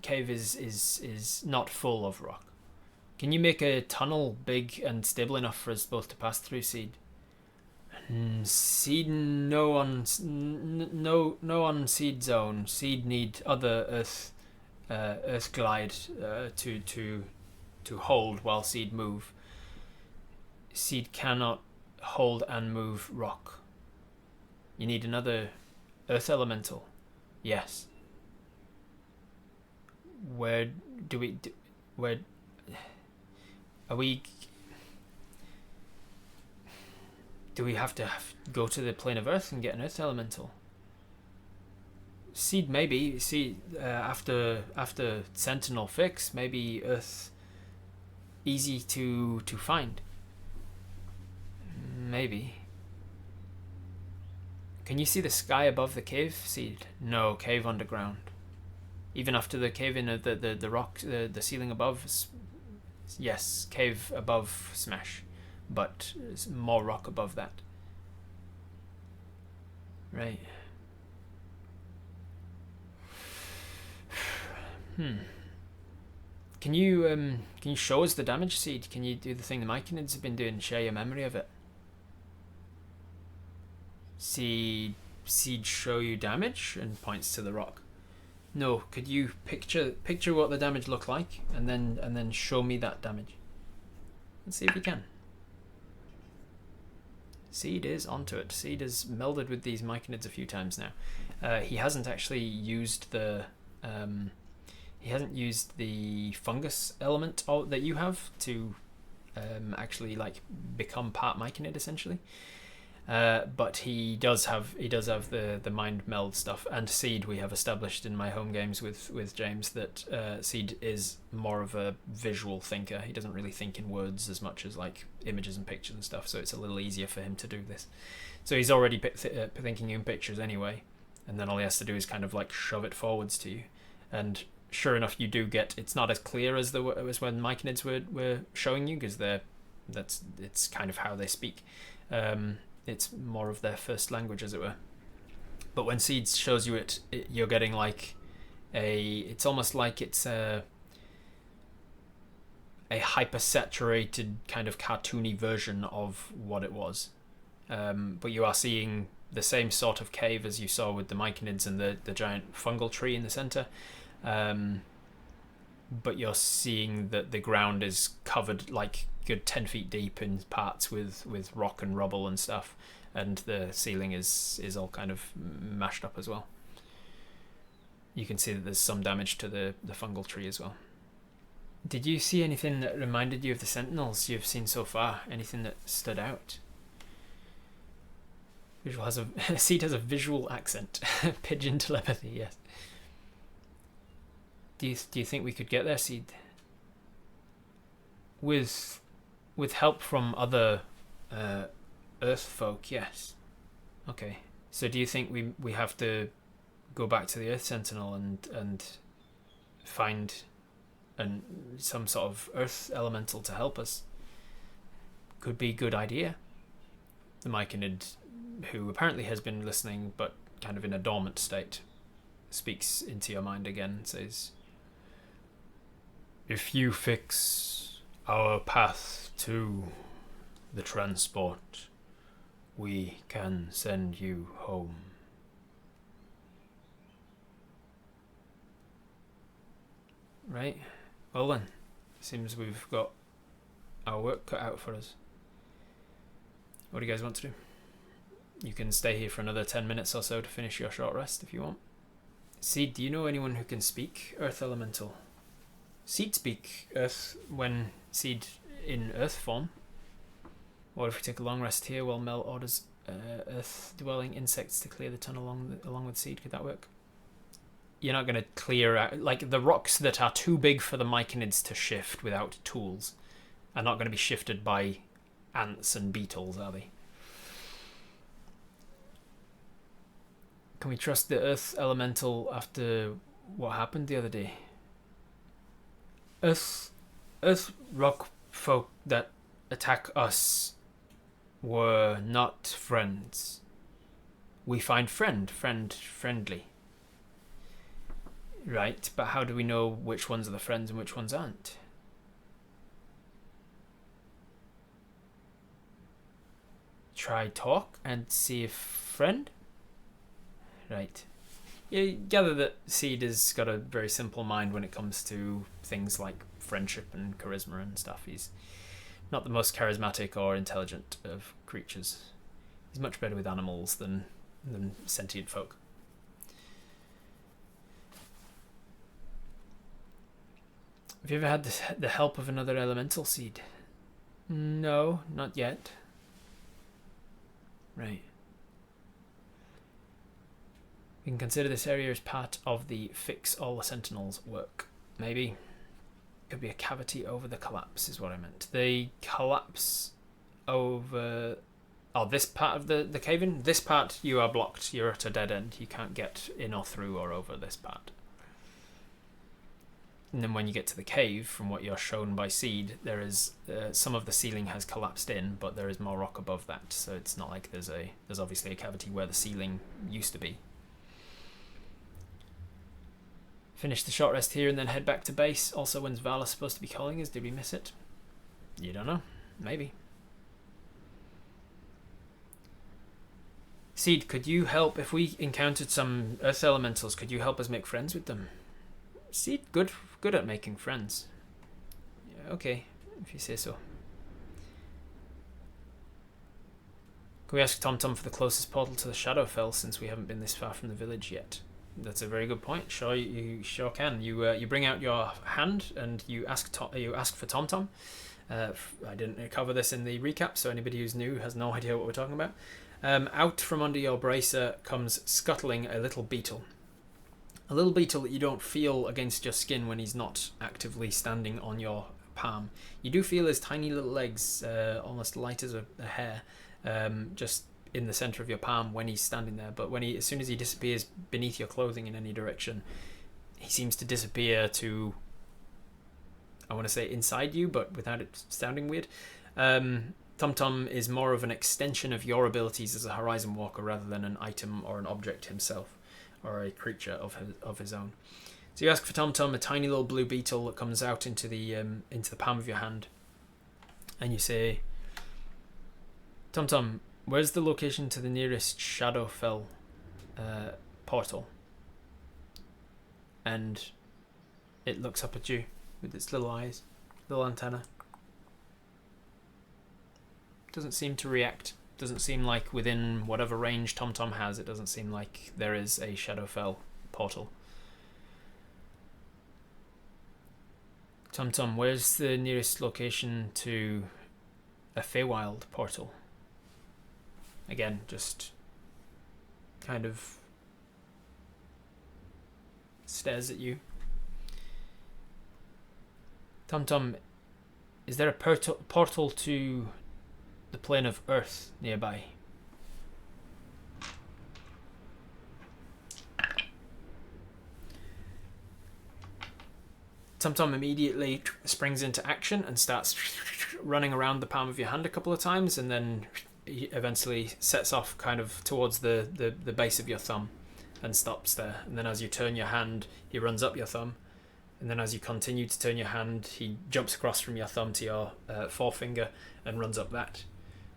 cave is not full of rock. Can you make a tunnel big and stable enough for us both to pass through, Seed? Seed no on Seed's own. Seed need other earth glide to hold while Seed move. Seed cannot hold and move rock. You need another earth elemental. Yes. Where are we? Do we have to go to the plane of Earth and get an Earth elemental? Seed maybe. After Sentinel fix, maybe Earth easy to find. Maybe. Can you see the sky above the cave, Seed? No, cave underground. Even after the cave in the rock, the ceiling above. Yes, cave above smash, but more rock above that. Right. Can you show us the damage, Seed? Can you do the thing the Mycanids have been doing? Share your memory of it. Seed show you damage and points to the rock. No, could you picture what the damage looked like, and then show me that damage? Let's see if you can. Seed is onto it. Seed has melded with these Mycanids a few times now. He hasn't actually used the fungus element that you have to actually like become part Mycanid essentially. But he does have the mind meld stuff. And Seed, we have established in my home games with James that Seed is more of a visual thinker. He doesn't really think in words as much as like images and pictures and stuff, so it's a little easier for him to do this. So he's already thinking in pictures anyway, and then all he has to do is kind of like shove it forwards to you. And sure enough, you do get, it's not as clear as when Mycanids were showing you, because it's kind of how they speak. It's more of their first language, as it were. But when Seeds shows you it, you're getting like it's almost like it's a hyper-saturated kind of cartoony version of what it was. But you are seeing the same sort of cave as you saw with the Mycanids and the giant fungal tree in the center. But you're seeing that the ground is covered like good 10 feet deep in parts with rock and rubble and stuff, and the ceiling is all kind of mashed up as well. You can see that there's some damage to the fungal tree as well. Did you see anything that reminded you of the sentinels you've seen so far? Anything that stood out? Seed has a visual accent. Pigeon telepathy, yes. Do you think we could get there, Seed? With help from other Earth folk, yes. Okay. So do you think we have to go back to the Earth Sentinel and find some sort of Earth elemental to help us? Could be a good idea. The Micanid, who apparently has been listening but kind of in a dormant state, speaks into your mind again and says, "If you fix our path to the transport, we can send you home." Right. Well then, seems we've got our work cut out for us. What do you guys want to do? You can stay here for another 10 minutes or so to finish your short rest if you want. Seed, do you know anyone who can speak Earth Elemental? Seed speak Earth when Seed in Earth form. Or if we take a long rest here while Mel orders Earth-dwelling insects to clear the tunnel along with Seed, could that work? You're not going to clear out... Like, the rocks that are too big for the Mycanids to shift without tools are not going to be shifted by ants and beetles, are they? Can we trust the Earth Elemental after what happened the other day? Earth rock folk that attack us were not friends. We find friendly. Right, but how do we know which ones are the friends and which ones aren't? Try talk and see if friend? Right. You gather that Seed has got a very simple mind when it comes to things like friendship and charisma and stuff. He's not the most charismatic or intelligent of creatures. He's much better with animals than sentient folk. Have you ever had the help of another elemental, Seed? No, not yet. Right. We can consider this area as part of the Fix All the Sentinels work. Maybe. Could be a cavity over the collapse is what I meant. The collapse over... Oh, this part of the cave-in? This part, you are blocked. You're at a dead end. You can't get in or through or over this part. And then when you get to the cave, from what you're shown by Seed, there is some of the ceiling has collapsed in, but there is more rock above that. So it's not like there's obviously a cavity where the ceiling used to be. Finish the short rest here and then head back to base. Also, when's Vala supposed to be calling us? Did we miss it? You don't know. Maybe. Seed, could you help if we encountered some Earth Elementals? Could you help us make friends with them? Seed, good at making friends. Yeah, okay, if you say so. Can we ask TomTom for the closest portal to the Shadowfell since we haven't been this far from the village yet? That's a very good point. Sure, you sure can. You bring out your hand and you ask for TomTom. I didn't cover this in the recap, so anybody who's new has no idea what we're talking about. Out from under your bracer comes scuttling a little beetle. A little beetle that you don't feel against your skin when he's not actively standing on your palm. You do feel his tiny little legs, almost light as a hair, just in the center of your palm when he's standing there. But as soon as he disappears beneath your clothing in any direction, he seems to disappear to, I want to say inside you, but without it sounding weird. Tum-Tum is more of an extension of your abilities as a Horizon Walker rather than an item or an object himself, or a creature of his own. So you ask for Tum-Tum, a tiny little blue beetle that comes out into the palm of your hand, and you say, Tum-Tum, where's the location to the nearest Shadowfell portal? And it looks up at you with its little eyes, little antenna. Doesn't seem to react. Doesn't seem like within whatever range Tum-Tum has, it doesn't seem like there is a Shadowfell portal. Tum-Tum, where's the nearest location to a feywild portal? Again, just kind of stares at you. Tum-Tum, is there a portal to the plane of Earth nearby? Tum-Tum immediately springs into action and starts running around the palm of your hand a couple of times, and then he eventually sets off kind of towards the base of your thumb and stops there. And then as you turn your hand, he runs up your thumb, and then as you continue to turn your hand, he jumps across from your thumb to your forefinger and runs up that.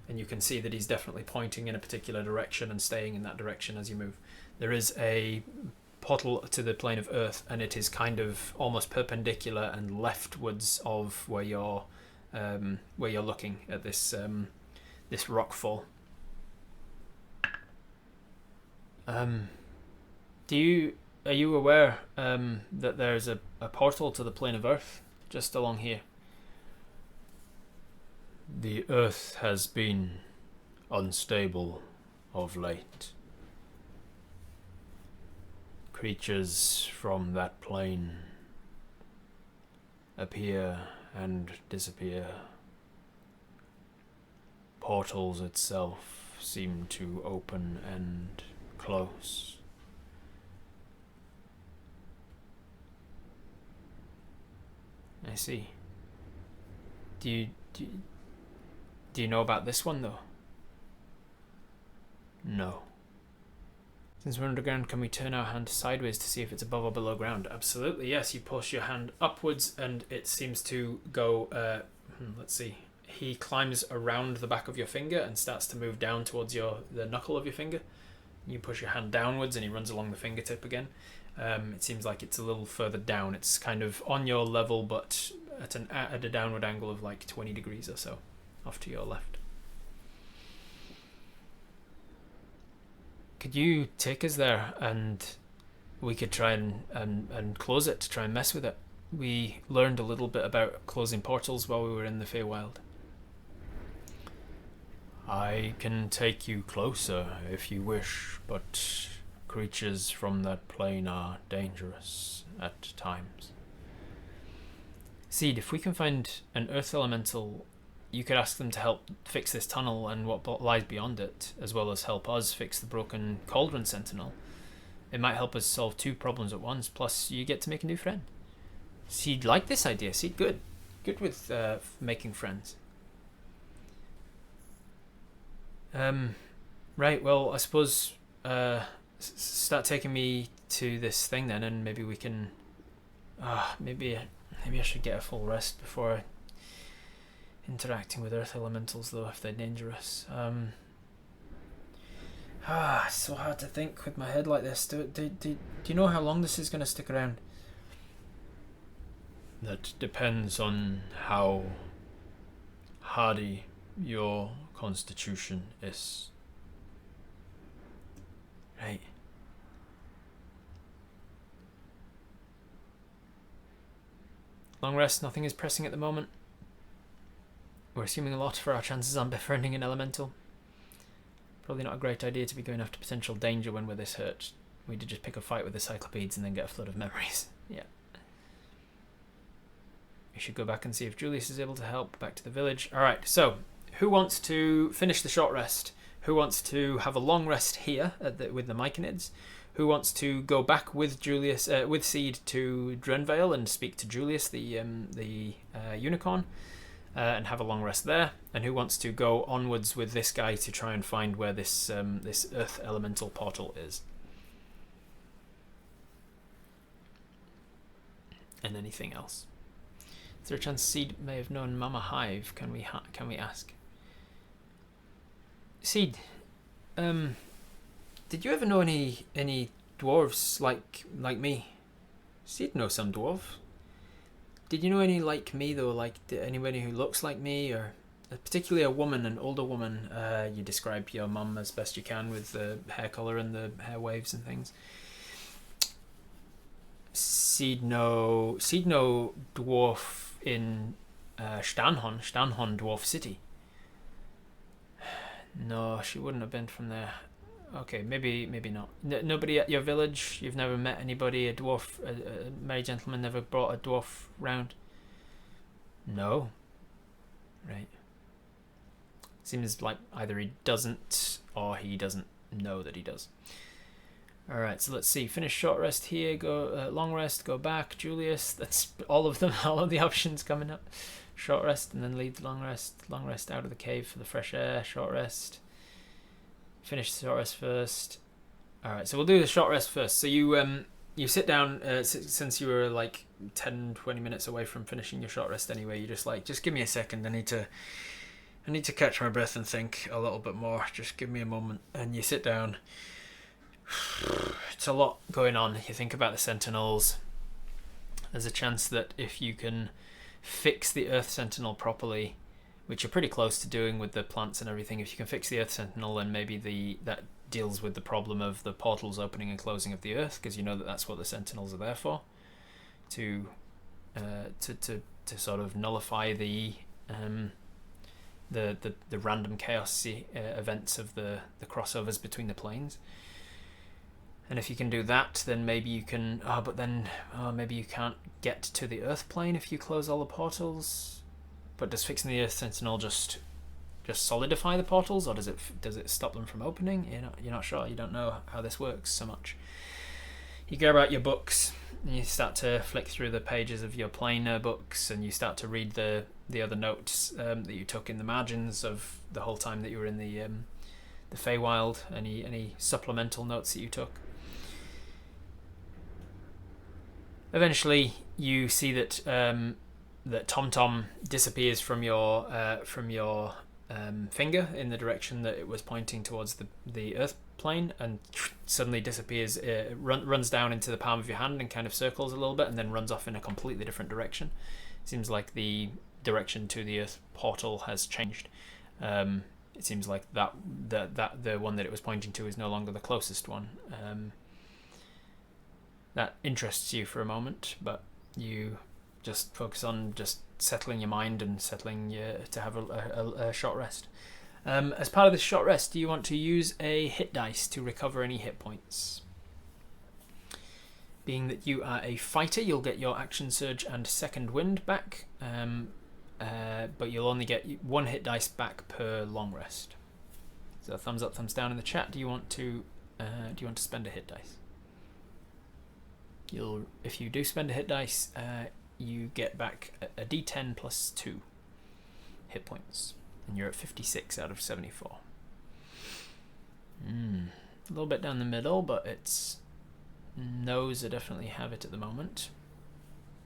And you can see that he's definitely pointing in a particular direction and staying in that direction as you move. There is a portal to the plane of Earth, and it is kind of almost perpendicular and leftwards of where you're looking at this this rock fall. Are you aware that there's a portal to the plane of Earth just along here? The Earth has been unstable of late. Creatures from that plane appear and disappear. Portals itself seem to open and close. I see. Do you know about this one though? No. Since we're underground, can we turn our hand sideways to see if it's above or below ground? Absolutely, yes. You push your hand upwards and it seems to go, let's see. He climbs around the back of your finger and starts to move down towards the knuckle of your finger. You push your hand downwards and he runs along the fingertip again. It seems like it's a little further down. It's kind of on your level, but at a downward angle of like 20 degrees or so off to your left. Could you take us there and we could try and close it, to try and mess with it? We learned a little bit about closing portals while we were in the Feywild. I can take you closer if you wish, but creatures from that plane are dangerous at times. Seed, if we can find an earth elemental, you could ask them to help fix this tunnel and what lies beyond it, as well as help us fix the broken cauldron sentinel. It might help us solve two problems at once, plus you get to make a new friend. Seed liked this idea. Seed good with making friends. Right, well, I suppose start taking me to this thing then, and maybe we can maybe I should get a full rest before interacting with earth elementals, though, if they're dangerous. It's so hard to think with my head like this. Do you know how long this is going to stick around? That depends on how hardy your constitution is. Right. Long rest, nothing is pressing at the moment. We're assuming a lot for our chances on befriending an elemental. Probably not a great idea to be going after potential danger when we're this hurt. We did just pick a fight with the Cyclopeds and then get a flood of memories. Yeah. We should go back and see if Julius is able to help. Back to the village. Alright, so who wants to finish the short rest? Who wants to have a long rest here with the Mycanids? Who wants to go back with Julius, with Seed to Drenvale and speak to Julius, the unicorn, and have a long rest there? And who wants to go onwards with this guy to try and find where this this Earth Elemental portal is? And anything else? Is there a chance Seed may have known Mama Hive? Can we ask? Seed, did you ever know any dwarves like me? Seed know some dwarf. Did you know any like me though? Like anybody who looks like me, or particularly a woman, an older woman? You describe your mum as best you can with the hair color and the hair waves and things. Seed know dwarf in Stanhon Dwarf City. No, she wouldn't have been from there. Okay, maybe not. Nobody at your village? You've never met anybody, a dwarf, a merry gentleman never brought a dwarf round? No. Right. Seems like either he doesn't or he doesn't know that he does. Alright, so let's see. Finish short rest here, go long rest, go back. Julius, that's all of them, all of the options coming up. Short rest and then leave the long rest. Long rest out of the cave for the fresh air. Short rest. Finish the short rest first. Alright, so we'll do the short rest first. So you sit down, since you were like 10-20 minutes away from finishing your short rest anyway, you're just give me a second. I need to catch my breath and think a little bit more. Just give me a moment. And you sit down. It's a lot going on. You think about the Sentinels. There's a chance that if you can fix the Earth Sentinel properly, which you're pretty close to doing with the plants and everything, if you can fix the Earth Sentinel, then maybe that deals with the problem of the portals opening and closing of the Earth, because you know that's what the Sentinels are there for, to sort of nullify the random chaos events of the crossovers between the planes. And if you can do that, then maybe you can. Maybe you can't get to the Earth plane if you close all the portals. But does fixing the Earth Sentinel just solidify the portals, or does it stop them from opening? You're not sure. You don't know how this works so much. You grab out your books and you start to flick through the pages of your planar books, and you start to read the other notes that you took in the margins of the whole time that you were in the feywild. Any supplemental notes that you took. Eventually, you see that that TomTom disappears from your finger in the direction that it was pointing towards the Earth plane, and suddenly disappears. Runs down into the palm of your hand and kind of circles a little bit, and then runs off in a completely different direction. Seems like the direction to the Earth portal has changed. It seems like that the one that it was pointing to is no longer the closest one. That interests you for a moment, but you just focus on just settling your mind and settling to have a short rest. As part of this short rest, do you want to use a hit dice to recover any hit points? Being that you are a fighter, you'll get your action surge and second wind back, but you'll only get one hit dice back per long rest. So thumbs up, thumbs down in the chat. Do you want to spend a hit dice? If you do spend a hit dice, you get back a D10 plus 2 hit points, and you're at 56 out of 74. A little bit down the middle, but it's no's I definitely have it at the moment.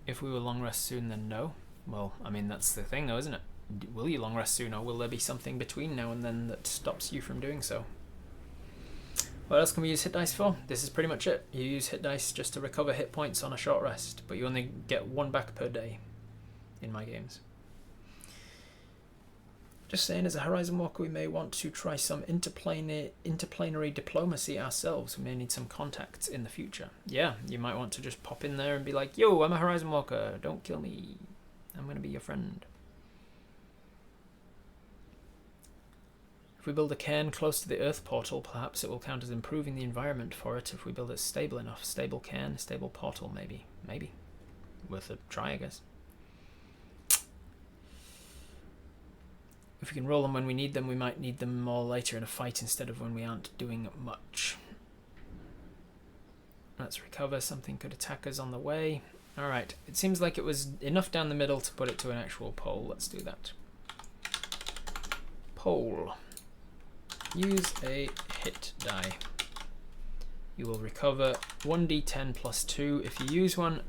If we will long rest soon, then no. Well, I mean, that's the thing though, isn't it? Will you long rest soon, or will there be something between now and then that stops you from doing so? What else can we use hit dice for? This is pretty much it. You use hit dice just to recover hit points on a short rest, but you only get one back per day in my games. Just saying, as a Horizon Walker, we may want to try some interplanetary diplomacy ourselves. We may need some contacts in the future. Yeah, you might want to just pop in there and be like, yo, I'm a Horizon Walker, don't kill me. I'm going to be your friend. If we build a cairn close to the Earth portal, perhaps it will count as improving the environment for it if we build it stable enough. Stable cairn, stable portal, maybe. Maybe. Worth a try, I guess. If we can roll them when we need them, we might need them more later in a fight instead of when we aren't doing much. Let's recover. Something could attack us on the way. Alright, it seems like it was enough down the middle to put it to an actual pole. Let's do that. Pole. Use a hit die. You will recover 1d10 plus 2 if you use one,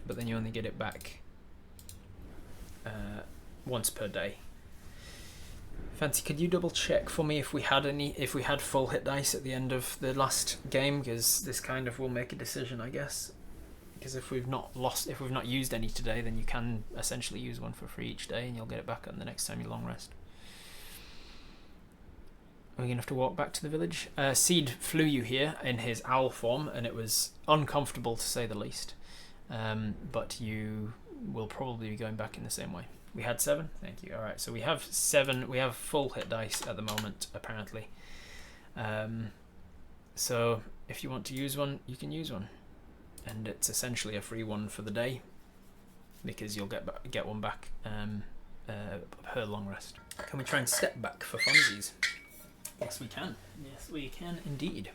but then you only get it back once per day. Fancy, could you double check for me if we had full hit dice at the end of the last game? Because this kind of will make a decision, I guess. Because if we've not used any today, then you can essentially use one for free each day, and you'll get it back on the next time you long rest. Are we going to have to walk back to the village? Seed flew you here in his owl form, and it was uncomfortable to say the least. But you will probably be going back in the same way. We had 7? Thank you. Alright, so we have 7. We have full hit dice at the moment, apparently. So if you want to use one, you can use one. And it's essentially a free one for the day, because you'll get one back per long rest. Can we try and step back for funsies? Yes, we can. Yes, we can indeed.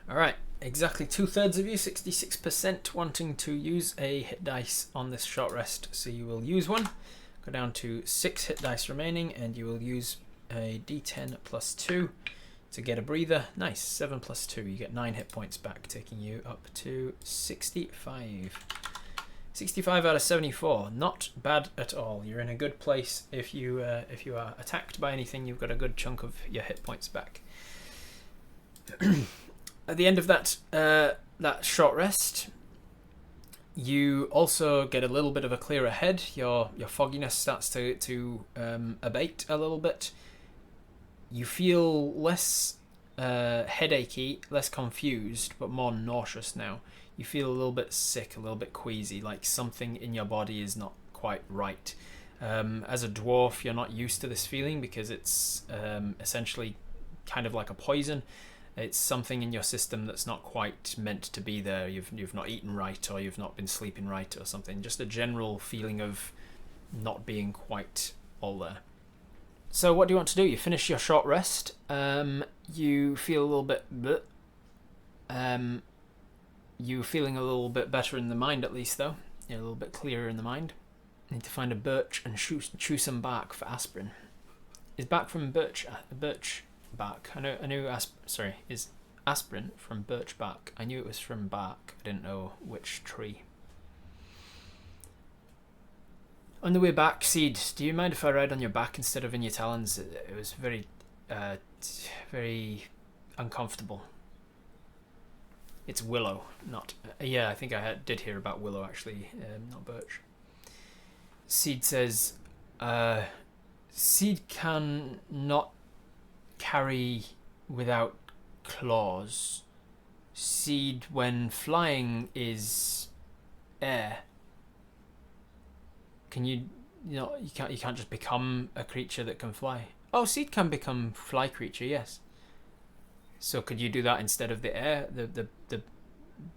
Alright, exactly 2/3 of you, 66%, wanting to use a hit dice on this short rest. So you will use one, go down to 6 hit dice remaining, and you will use a d10 plus 2 to get a breather. Nice, 7 plus 2, you get 9 hit points back, taking you up to 65. 65 out of 74, not bad at all. You're in a good place. If you are attacked by anything, you've got a good chunk of your hit points back. At the end of that short rest, you also get a little bit of a clearer head. Your fogginess starts to abate a little bit. You feel less headachy, less confused, but more nauseous now. You feel a little bit sick, a little bit queasy, like something in your body is not quite right. As a dwarf, you're not used to this feeling because it's essentially kind of like a poison. It's something in your system that's not quite meant to be there. You've not eaten right, or you've not been sleeping right, or something. Just a general feeling of not being quite all there. So what do you want to do? You finish your short rest. You feel a little bit... You're feeling a little bit better in the mind, at least, though. You're a little bit clearer in the mind. Need to find a birch and chew some bark for aspirin. Is bark from birch bark? I knew sorry, is aspirin from birch bark? I knew it was from bark. I didn't know which tree. On the way back, Seed, do you mind if I ride on your back instead of in your talons? It was very, very uncomfortable. It's willow, not... yeah, I think I did hear about willow, actually, not birch. Seed says, Seed can not carry without claws. Seed, when flying, is air. Can you can't just become a creature that can fly? Oh, Seed can become fly creature, yes. So could you do that instead of the air, the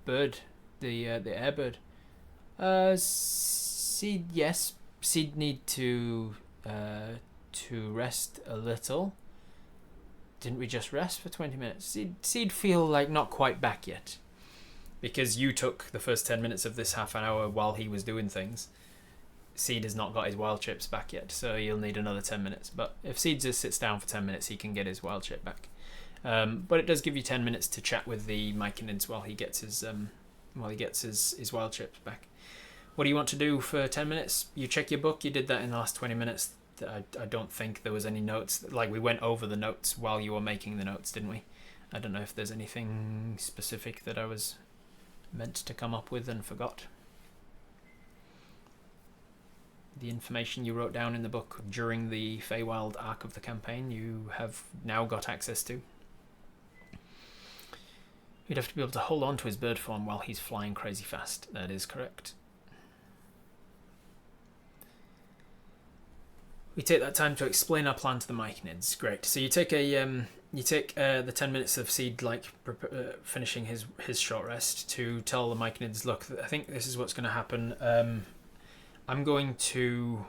bird, the air bird? Seed, yes. Seed need to rest a little. Didn't we just rest for 20 minutes? Seed feel like not quite back yet, because you took the first 10 minutes of this half an hour while he was doing things. Seed has not got his wild chips back yet, so you'll need another 10 minutes. But if Seed just sits down for 10 minutes, he can get his wild chip back. But it does give you 10 minutes to chat with the Mycanids while he gets his wild chips back. What do you want to do for 10 minutes? You check your book. You did that in the last 20 minutes. I don't think there was any notes. Like, we went over the notes while you were making the notes, didn't we? I don't know if there's anything specific that I was meant to come up with and forgot. The information you wrote down in the book during the Feywild arc of the campaign, you have now got access to. You'd have to be able to hold on to his bird form while he's flying crazy fast. That is correct. We take that time to explain our plan to the Mycanids. Great. So you take the 10 minutes of Seed finishing his short rest to tell the Mycanids, look, I think this is what's going to happen. I'm going to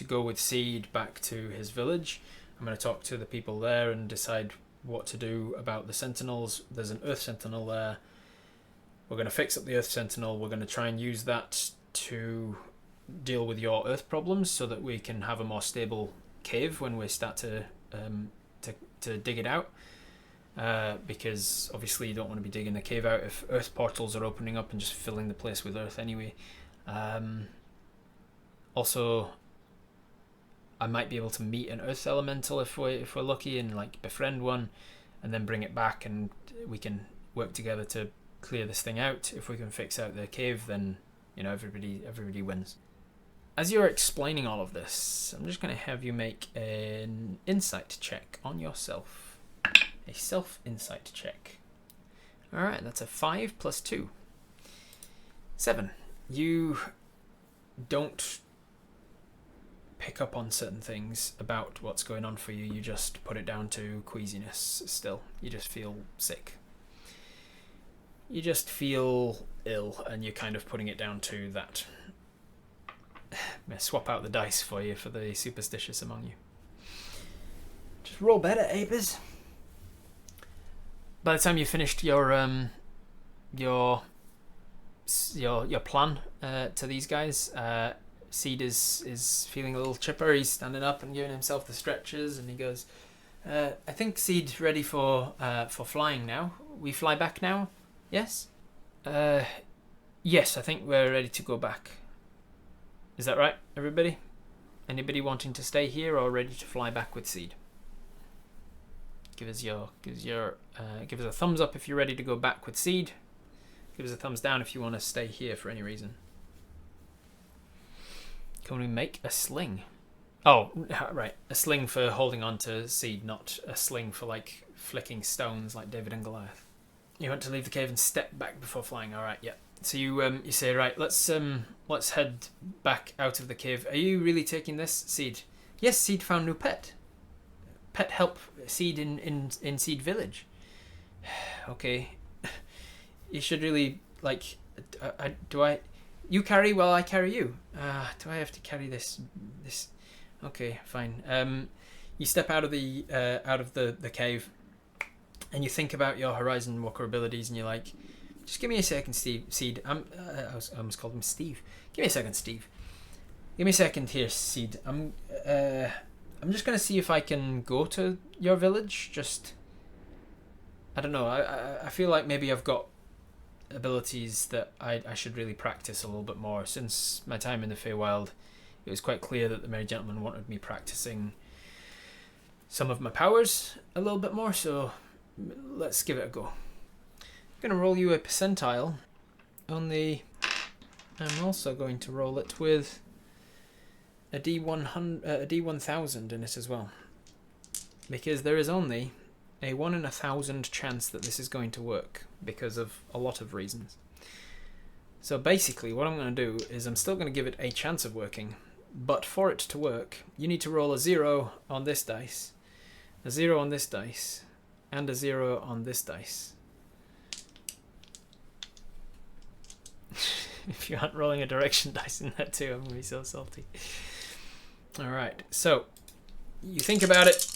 go with Seed back to his village. I'm going to talk to the people there and decide what to do about the Sentinels. There's an Earth Sentinel there. We're going to fix up the Earth Sentinel. We're going to try and use that to deal with your Earth problems so that we can have a more stable cave when we start to dig it out. Because obviously you don't want to be digging the cave out if Earth portals are opening up and just filling the place with Earth anyway. Also, I might be able to meet an Earth Elemental if we're lucky and like befriend one, and then bring it back, and we can work together to clear this thing out. If we can fix out the cave, then everybody wins. As you're explaining all of this, I'm just going to have you make an insight check on yourself. A self-insight check. Alright, that's a 5 plus 2. 7. You don't pick up on certain things about what's going on for you. You just put it down to queasiness still. You just feel sick. You just feel ill, and you're kind of putting it down to that. I'm going to swap out the dice for you for the superstitious among you. Just roll better, Apers. By the time you finished your plan to these guys, Seed is feeling a little chipper. He's standing up and giving himself the stretches, and he goes, "I think Seed's ready for flying now. We fly back now, yes? Yes, I think we're ready to go back. Is that right, everybody? Anybody wanting to stay here or ready to fly back with Seed? Give us a thumbs up if you're ready to go back with Seed. Give us a thumbs down if you want to stay here for any reason. Can we make a sling? Oh, right. A sling for holding on to Seed, not a sling for like flicking stones like David and Goliath. You want to leave the cave and step back before flying. All right, yeah. So you say, right, let's head back out of the cave. Are you really taking this, Seed? Yes, Seed found new pet. Pet help Seed in Seed Village. Okay. You should really, like, you carry while I carry you. Do I have to carry this? Okay, fine. You step out of the cave, and you think about your Horizon Walker abilities, and you're like, just give me a second, Seed. I almost called him Steve. Give me a second, Steve. Give me a second here, Seed. I'm just gonna see if I can go to your village. Just, I don't know. I feel like maybe I've got abilities that I should really practice a little bit more. Since my time in the Feywild, it was quite clear that the Merry Gentleman wanted me practicing some of my powers a little bit more, so let's give it a go. I'm going to roll you a percentile, only I'm also going to roll it with a D1000 in it as well, because there is only a 1 in 1,000 chance that this is going to work because of a lot of reasons. So basically what I'm going to do is I'm still going to give it a chance of working, but for it to work you need to roll a 0 on this dice, a 0 on this dice, and a 0 on this dice. If you aren't rolling a direction dice in that too, I'm going to be so salty. Alright, so you think about it.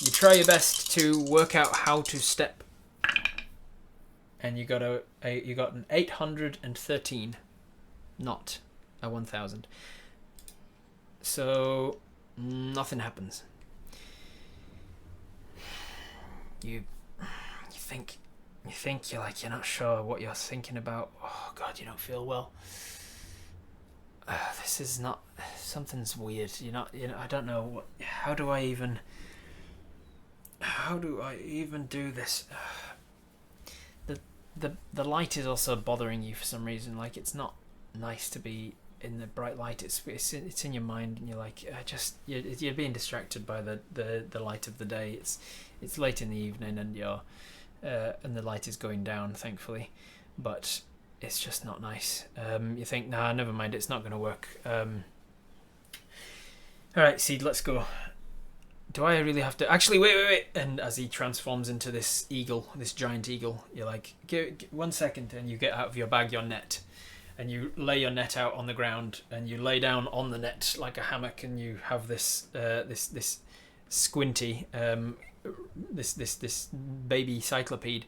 You try your best to work out how to step, and you got an 813, not a 1,000. So nothing happens. You think you're not sure what you're thinking about. Oh God, you don't feel well. This is not. Something's weird. I don't know what. How do I even do this? The light is also bothering you for some reason. Like, it's not nice to be in the bright light. It's in your mind, and you're like, you're being distracted by the light of the day. It's late in the evening, and and the light is going down, thankfully, but it's just not nice. You think, nah, never mind, it's not going to work. Alright, Seed, let's go. Do I really have to... Actually, wait. And as he transforms into this eagle, this giant eagle, you're like, give 1 second, and you get out of your bag your net. And you lay your net out on the ground, and you lay down on the net like a hammock, and you have this this squinty, this baby cyclopede.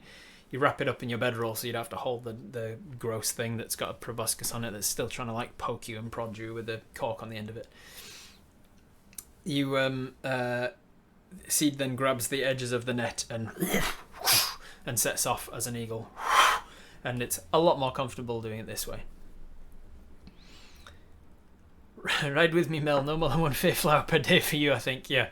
You wrap it up in your bedroll, so you'd have to hold the gross thing that's got a proboscis on it that's still trying to like poke you and prod you with the cork on the end of it. You Seed then grabs the edges of the net and sets off as an eagle, and it's a lot more comfortable doing it this way. Ride with me, Mel. No more than 1 Feyflower per day for you, I think. Yeah,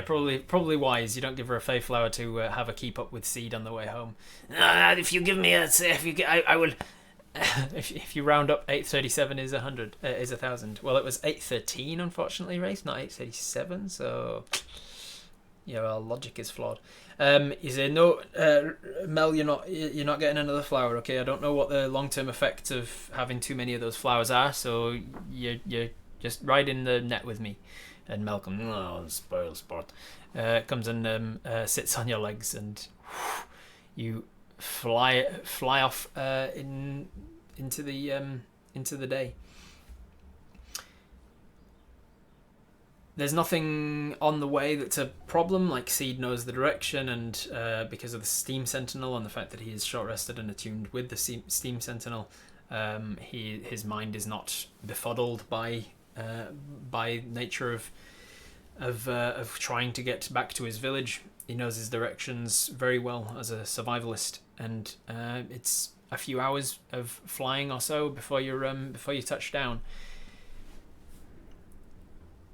probably wise. You don't give her a Feyflower to have a keep up with Seed on the way home. If you give me I will. If you round up, 837 is 100. Is 1,000. Well, it was 813, unfortunately, Race, not 837. So, yeah, well, logic is flawed. You say no, Mel. You're not getting another flower. Okay, I don't know what the long-term effects of having too many of those flowers are. So you just ride in the net with me. And Mel comes, spoil sport. Comes and sits on your legs, and you fly off into the day. There's nothing on the way that's a problem. Like Seed knows the direction, and because of the Steam Sentinel and the fact that he is short rested and attuned with the Steam Sentinel, his mind is not befuddled by nature of trying to get back to his village. He knows his directions very well as a survivalist, and it's a few hours of flying or so before you touch down.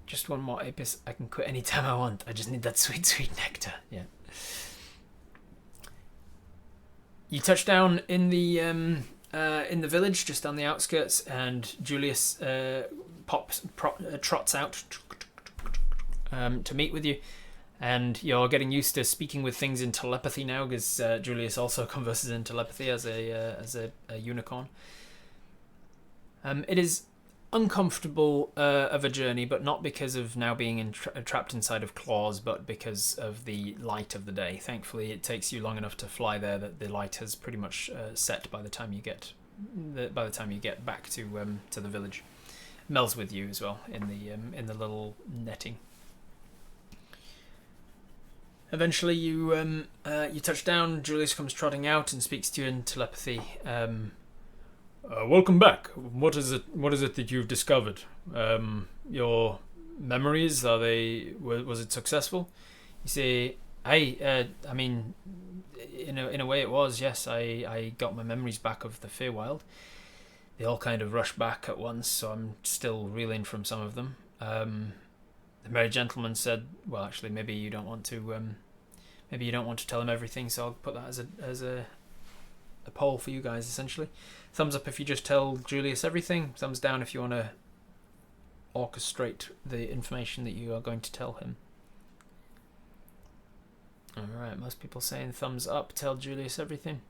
Just one more Apis. I can quit anytime I want. I just need that sweet nectar. Yeah. You touch down in the village, just on the outskirts, and Julius trots out to meet with you. And you're getting used to speaking with things in telepathy now, because Julius also converses in telepathy as a unicorn. It is uncomfortable of a journey, but not because of now being trapped inside of claws, but because of the light of the day. Thankfully, it takes you long enough to fly there that the light has pretty much set by the time you get back to the village. Mel's with you as well in the little netting. Eventually, you touch down. Julius comes trotting out and speaks to you in telepathy. Welcome back. What is it that you've discovered? Your memories, was it successful? You say, I mean, in a way it was, yes. I got my memories back of the Feywild. They all kind of rushed back at once, so I'm still reeling from some of them. The merry gentleman said, well, actually, maybe you don't want to tell him everything, so I'll put that as a poll for you guys, essentially. Thumbs up if you just tell Julius everything. Thumbs down if you want to orchestrate the information that you are going to tell him. Alright, most people saying thumbs up, tell Julius everything.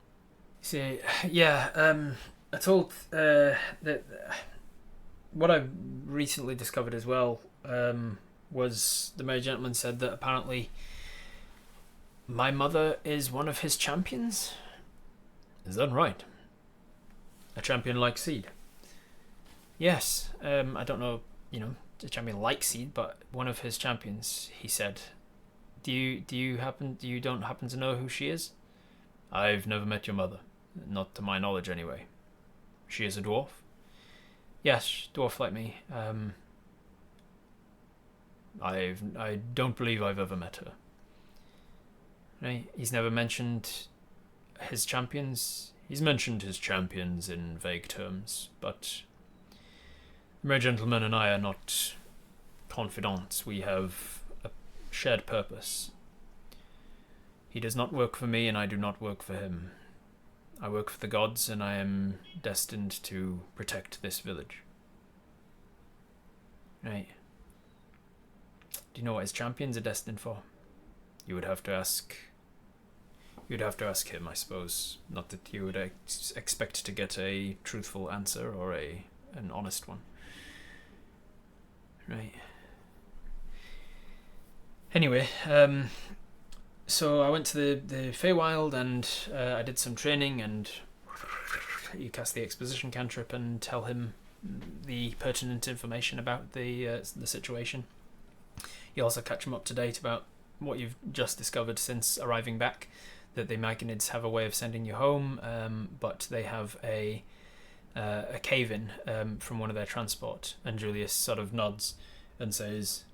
See, yeah, I told that what I recently discovered as well was the merry gentleman said that apparently my mother is one of his champions. Is that right? A champion like Seed? Yes. I don't know, a champion like Seed, but one of his champions, he said. Do you don't happen to know who she is? I've never met your mother. Not to my knowledge, anyway. She is a dwarf? Yes, dwarf like me. I don't believe I've ever met her. Right? He's never mentioned his champions. He's mentioned his champions in vague terms, but the merry gentleman and I are not confidants. We have a shared purpose. He does not work for me, and I do not work for him. I work for the gods, and I am destined to protect this village. Right. Do you know what his champions are destined for? You would have to ask him, I suppose. Not that you would expect to get a truthful answer or an honest one. Right. Anyway, so I went to the feywild and I did some training, and you cast the exposition cantrip and tell him the pertinent information about the situation. You also catch him up to date about what you've just discovered since arriving back, that the Mycanids have a way of sending you home, but they have a cave-in from one of their transport. And Julius sort of nods and says,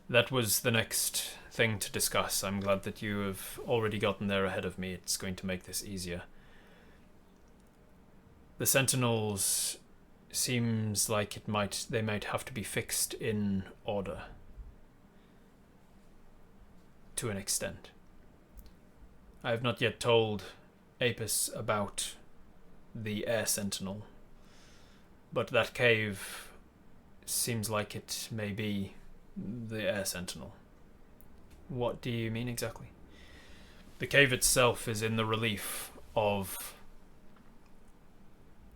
"That was the next thing to discuss. I'm glad that you have already gotten there ahead of me. It's going to make this easier. The Sentinels seems like they might have to be fixed in order to an extent. I have not yet told Apis about the Air Sentinel, but that cave seems like it may be the Air Sentinel." "What do you mean exactly?" "The cave itself is in the relief of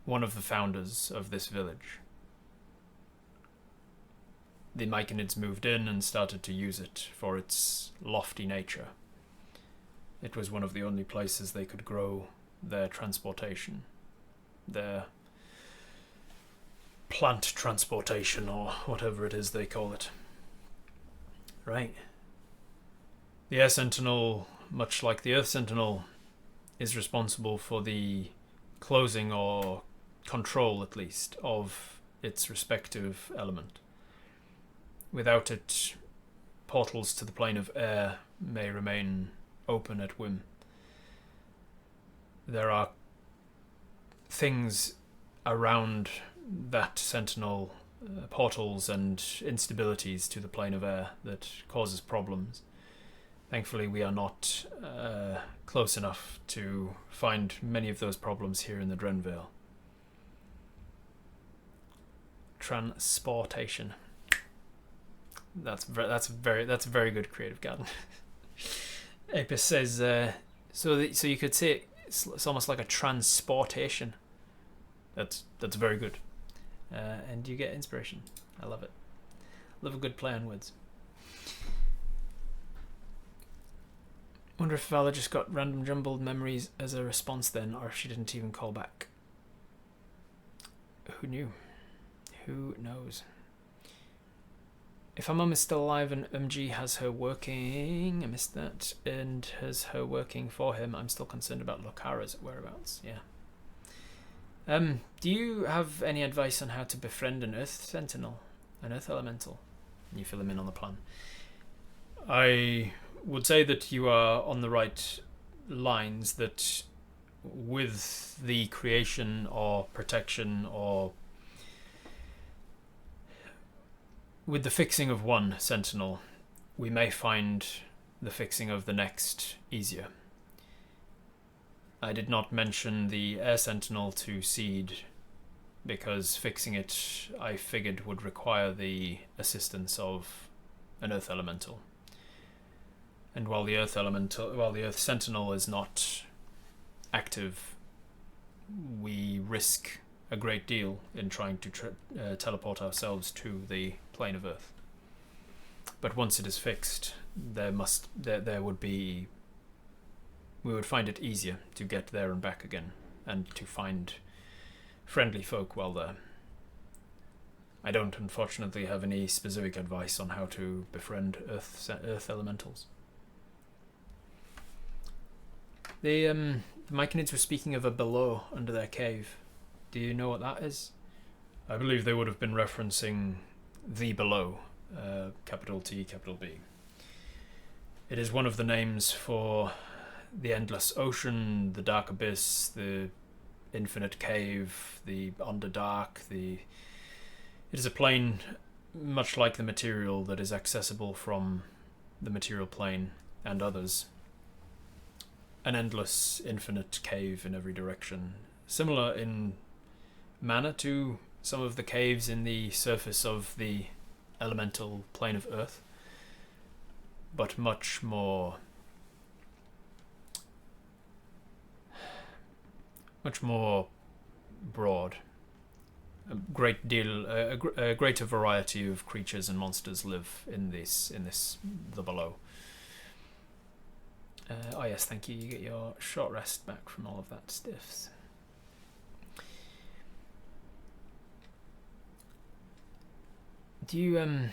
one of the founders of this village. The Mycanids moved in and started to use it for its lofty nature. It was one of the only places they could grow their transportation, their plant transportation, or whatever it is they call it." "Right. The Air Sentinel, much like the Earth Sentinel, is responsible for the closing, or control at least, of its respective element. Without it, portals to the plane of air may remain open at whim. There are things around that Sentinel, portals and instabilities to the plane of air, that causes problems. Thankfully, we are not close enough to find many of those problems here in the Drenvale." Transportation. That's very good, Creative Garden. Apis says, so you could say it's almost like a transportation. That's very good. And you get inspiration. I love it. Love a good play on words. Wonder if Vala just got random jumbled memories as a response then, or if she didn't even call back. Who knew? Who knows? If her mum is still alive and MG has her working, I missed that, and has her working for him, I'm still concerned about Lokara's whereabouts. Yeah. Do you have any advice on how to befriend an Earth Sentinel, an Earth Elemental? You fill him in on the plan. I would say that you are on the right lines, that with the creation or protection, or with the fixing of one Sentinel, we may find the fixing of the next easier. I did not mention the Air Sentinel to Seed because fixing it, I figured, would require the assistance of an Earth Elemental. And while the Earth Sentinel is not active, we risk a great deal in trying to teleport ourselves to the plane of Earth. But once it is fixed, we would find it easier to get there and back again, and to find friendly folk while there. I don't, unfortunately, have any specific advice on how to befriend Earth Elementals. The Mycanids were speaking of a below under their cave. Do you know what that is? I believe they would have been referencing the below, capital T, capital B. It is one of the names for the endless ocean, the dark abyss, the infinite cave, the underdark. It is a plane much like the material that is accessible from the material plane and others. An endless, infinite cave in every direction, similar in manner to some of the caves in the surface of the elemental plane of Earth, but much more broad, a great deal, a greater variety of creatures and monsters live in the below. Yes, thank you. You get your short rest back from all of that stiffs. Do you have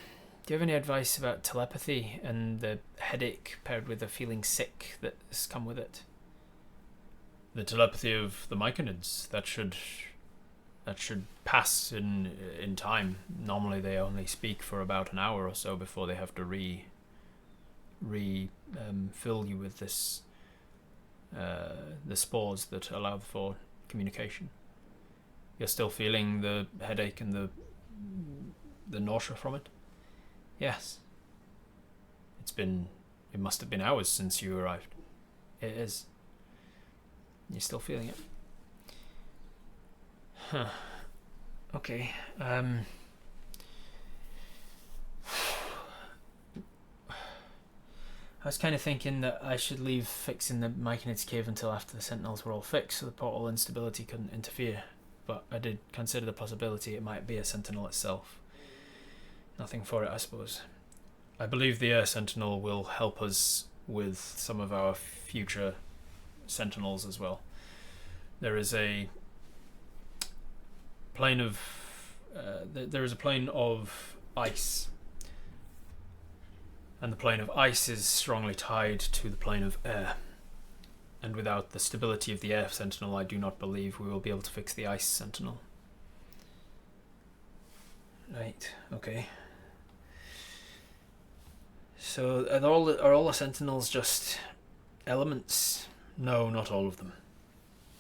any advice about telepathy and the headache paired with the feeling sick that's come with it? The telepathy of the Mycanids, that should pass in time. Normally they only speak for about an hour or so before they have to fill you with this the spores that allow for communication. You're still feeling the headache and the nausea from it? Yes. It must have been hours since you arrived. It is. You're still feeling it? Huh. Okay. I was kind of thinking that I should leave fixing the Mycanid's cave until after the Sentinels were all fixed so the portal instability couldn't interfere. But I did consider the possibility it might be a Sentinel itself. Nothing for it, I suppose. I believe the Air Sentinel will help us with some of our future Sentinels as well. There is a plane of ice, and the plane of ice is strongly tied to the plane of air. And without the stability of the Air Sentinel, I do not believe we will be able to fix the Ice Sentinel. Right. Okay. So are all the Sentinels just elements? No, not all of them.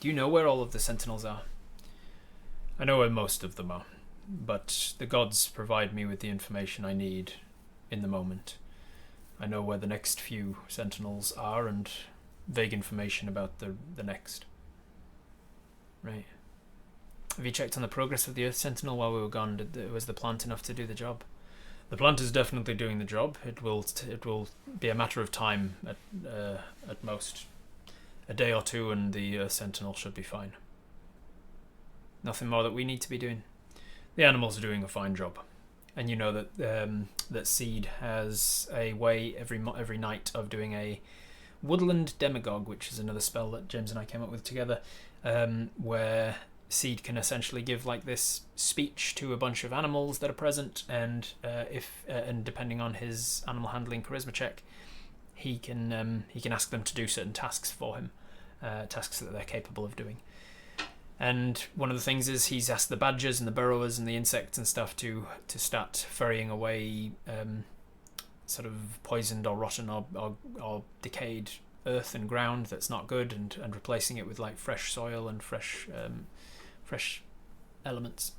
Do you know where all of the Sentinels are? I know where most of them are, but the gods provide me with the information I need in the moment. I know where the next few Sentinels are and vague information about the next. Right. Have you checked on the progress of the Earth Sentinel while we were gone? Was the plant enough to do the job? The plant is definitely doing the job. It will be a matter of time at most. A day or two and the Earth Sentinel should be fine. Nothing more that we need to be doing. The animals are doing a fine job. And you know that that Seed has a way every night of doing a Woodland Demagogue, which is another spell that James and I came up with together, where Seed can essentially give like this speech to a bunch of animals that are present, and and depending on his animal handling charisma check, he can ask them to do certain tasks for him, tasks that they're capable of doing. And one of the things is he's asked the badgers and the burrowers and the insects and stuff to start ferrying away sort of poisoned or rotten or decayed earth and ground that's not good, and replacing it with like fresh soil and fresh elements.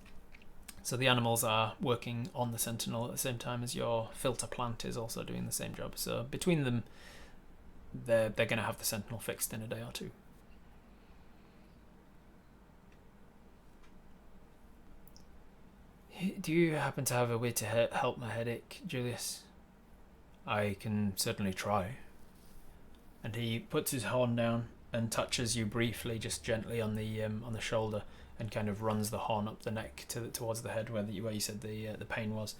So the animals are working on the Sentinel at the same time as your filter plant is also doing the same job. So between them, they're going to have the Sentinel fixed in a day or two. Do you happen to have a way to help my headache, Julius? I can certainly try. And he puts his horn down and touches you briefly, just gently on the shoulder, and kind of runs the horn up the neck towards the head where you said the pain was.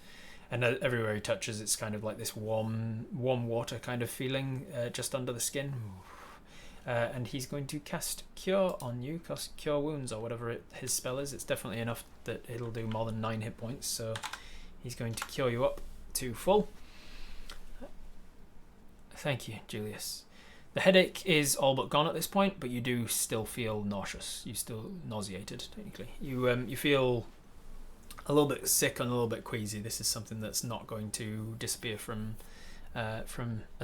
And everywhere he touches, it's kind of like this warm water kind of feeling just under the skin. And he's going to cast Cure on you, Cure Wounds or whatever his spell is. It's definitely enough that it'll do more than 9 hit points, so he's going to cure you up to full. Thank you, Julius. The headache is all but gone at this point, but you do still feel nauseous. You're still nauseated, technically. You feel a little bit sick and a little bit queasy. This is something that's not going to disappear from a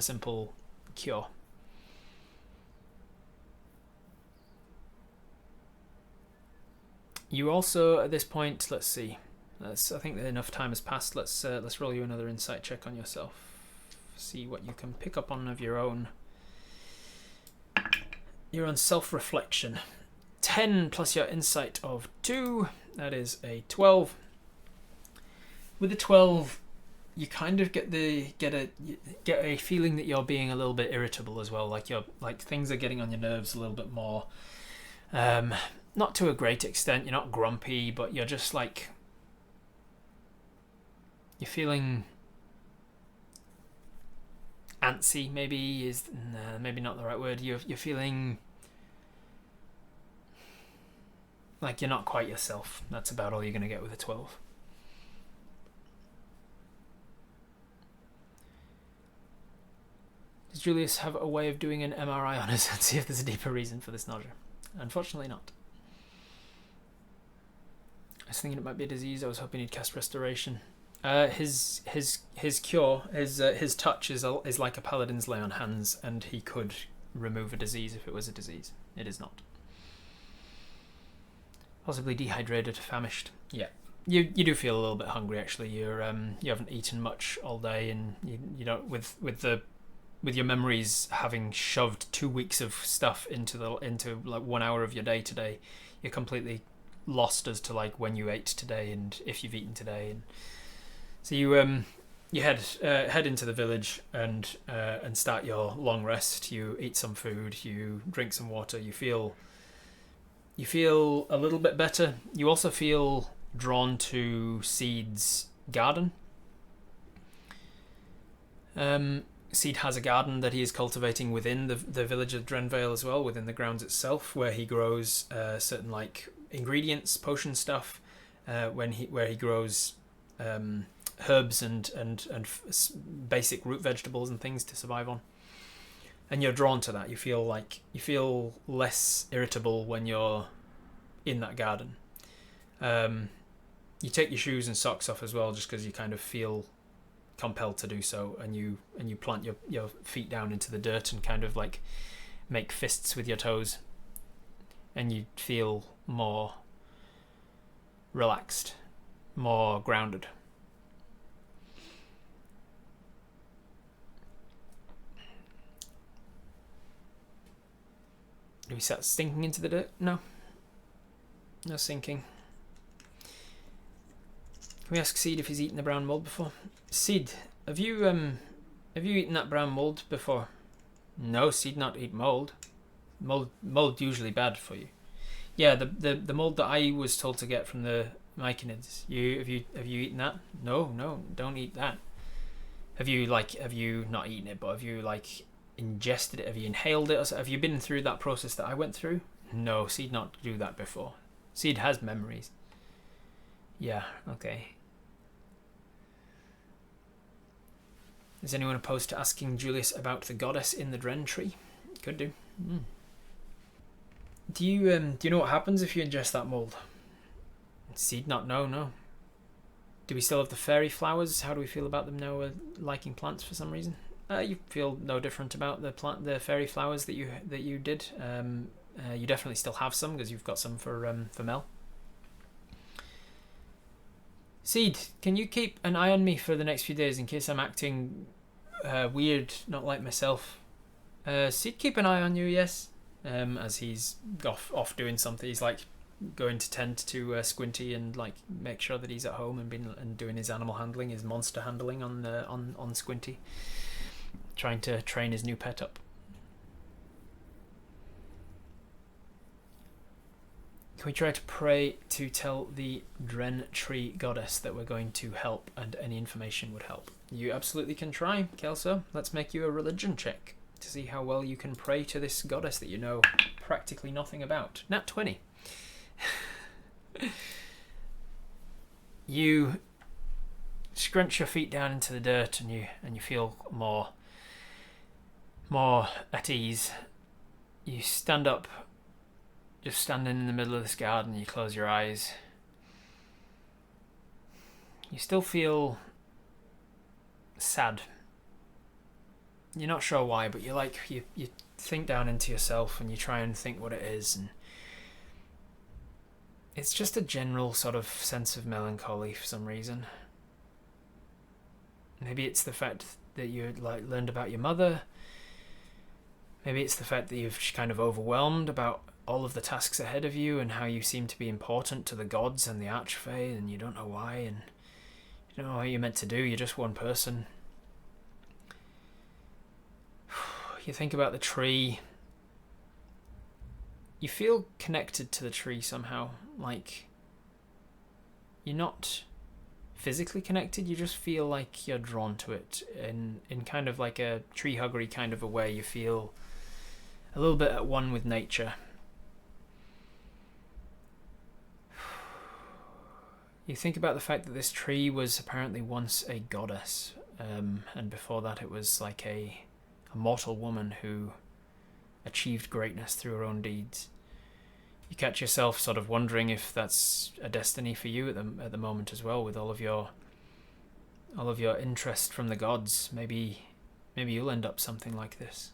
simple cure. You also, at this point, let's see. I think that enough time has passed. Let's roll you another insight check on yourself. See what you can pick up on of your own. Your own self-reflection. 10 plus your insight of 2. That is a 12. With the 12, you kind of get a feeling that you're being a little bit irritable as well. Like things are getting on your nerves a little bit more. not to a great extent. You're not grumpy, but you're just like, you're feeling antsy. Maybe is maybe not the right word. You're feeling like you're not quite yourself. That's about all you're going to get with a 12. Does Julius have a way of doing an MRI on us and see if there's a deeper reason for this nausea? Unfortunately not. I was thinking it might be a disease. I was hoping he'd cast restoration. His cure, his touch is like a paladin's lay on hands, and he could remove a disease if it was a disease. It is not. Possibly dehydrated, famished. Yeah, you do feel a little bit hungry actually. You haven't eaten much all day, and you don't with your memories having shoved 2 weeks of stuff into like 1 hour of your day today. You're completely lost as to like when you ate today and if you've eaten today, and so you head into the village and start your long rest. You eat some food, you drink some water, you feel a little bit better. You also feel drawn to Seed's garden. Seed has a garden that he is cultivating within the village of Drenvale as well, within the grounds itself, where he grows certain like ingredients, potion stuff, where he grows herbs and basic root vegetables and things to survive on. And you're drawn to that. You feel less irritable when you're in that garden. You take your shoes and socks off as well, just because you kind of feel compelled to do so, and you plant your feet down into the dirt and kind of like make fists with your toes, and you feel more relaxed, more grounded. Do we start sinking into the dirt? No sinking. Can we ask Seed if he's eaten the brown mold before? Seed, have you eaten that brown mold before? No, Seed not eat mold. Mold usually bad for you. Yeah, the mold that I was told to get from the Mycanids. Have you eaten that? No, don't eat that. Have you not eaten it, but have you like ingested it? Have you inhaled it? Or have you been through that process that I went through? No, Seed not do that before. Seed has memories. Yeah, okay. Is anyone opposed to asking Julius about the goddess in the Dren tree? Could do. Do you know what happens if you ingest that mold? Seed not know, no. Do we still have the fairy flowers? How do we feel about them now? We're liking plants for some reason. You feel no different about the fairy flowers that you did. You definitely still have some because you've got some for Mel. Seed, can you keep an eye on me for the next few days in case I'm acting weird, not like myself? Seed, keep an eye on you, yes. As he's off doing something, he's like going to tend to Squinty and like make sure that he's at home and doing his animal handling, his monster handling on Squinty, trying to train his new pet up. Can we try to pray to tell the Dren tree goddess that we're going to help, and any information would help? You absolutely can try, Kelso. Let's make you a religion check to see how well you can pray to this goddess that you know practically nothing about. Nat 20. You scrunch your feet down into the dirt and you feel more at ease. You stand up, just standing in the middle of this garden. You close your eyes. You still feel sad. You're not sure why, but you think down into yourself and you try and think what it is, and it's just a general sort of sense of melancholy for some reason. Maybe it's the fact that you learned about your mother. Maybe it's the fact that you've kind of overwhelmed about all of the tasks ahead of you and how you seem to be important to the gods and the Archfey, and you don't know why, and you don't know what you're meant to do. You're just one person. You think about the tree. you feel connected to the tree somehow. Like, you're not physically connected, you just feel like you're drawn to it in kind of like a tree huggery kind of a way. You feel a little bit at one with nature. You think about the fact that this tree was apparently once a goddess, and before that it was like a mortal woman who achieved greatness through her own deeds. You catch yourself sort of wondering if that's a destiny for you at the moment as well, with all of your interest from the gods. Maybe you'll end up something like this.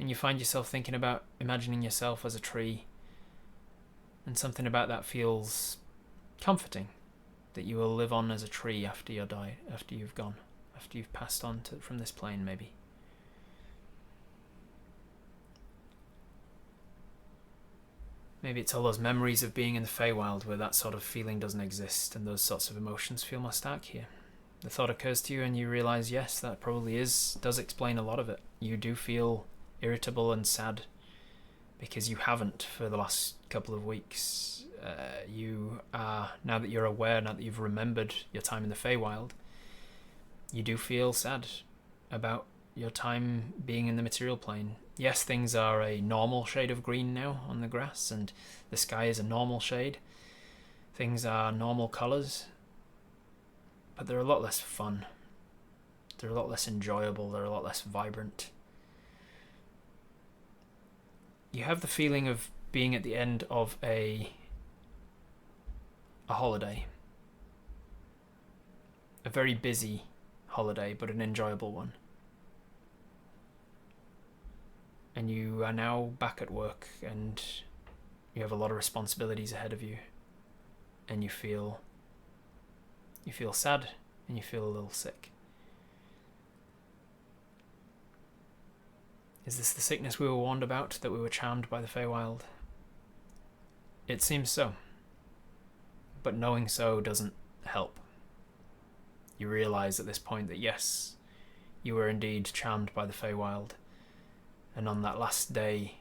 And you find yourself thinking about imagining yourself as a tree, and something about that feels comforting, that you will live on as a tree after you die, after you've gone, after you've passed on from this plane, maybe. Maybe it's all those memories of being in the feywild where that sort of feeling doesn't exist and those sorts of emotions feel more stark here. The thought occurs to you and you realise, yes, that probably does explain a lot of it. You do feel irritable and sad because you haven't for the last couple of weeks. You are, now that you're aware, now that you've remembered your time in the feywild, you do feel sad about your time being in the material plane. Yes, things are a normal shade of green now on the grass, and the sky is a normal shade. Things are normal colours, but they're a lot less fun. They're a lot less enjoyable. They're a lot less vibrant. You have the feeling of being at the end of a holiday. A very busy holiday, but an enjoyable one. And you are now back at work and you have a lot of responsibilities ahead of you, and you feel sad and you feel a little sick. Is this the sickness we were warned about, that we were charmed by the feywild? It seems so, but knowing so doesn't help. You realise at this point that yes, you were indeed charmed by the feywild. And on that last day,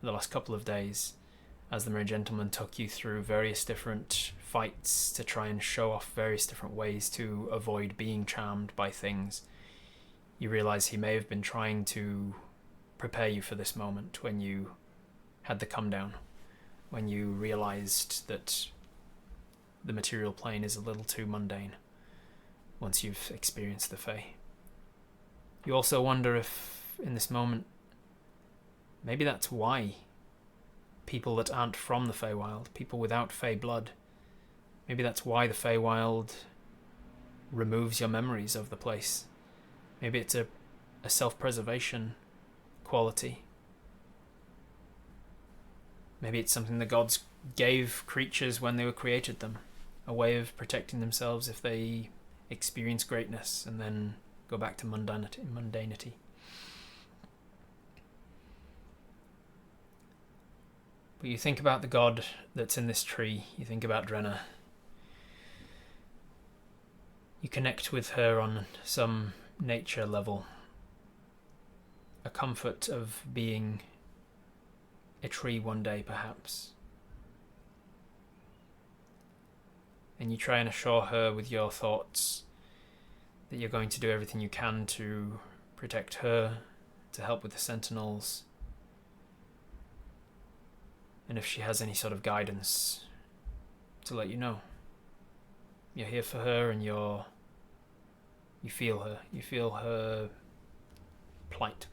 the last couple of days, as the Merry Gentleman took you through various different fights to try and show off various different ways to avoid being charmed by things, you realise he may have been trying to prepare you for this moment when you had the come down, when you realised that the material plane is a little too mundane once you've experienced the Fey. You also wonder if in this moment, maybe that's why people that aren't from the Feywild, people without Fey blood, maybe that's why the Feywild removes your memories of the place. Maybe it's a self-preservation quality. Maybe it's something the gods gave creatures when they were created them, a way of protecting themselves if they experience greatness and then go back to mundanity. But you think about the god that's in this tree, you think about Drenna. You connect with her on some nature level. A comfort of being a tree one day, perhaps. And you try and assure her with your thoughts that you're going to do everything you can to protect her, to help with the sentinels. And if she has any sort of guidance, to let you know. You're here for her and you feel her. You feel her plight.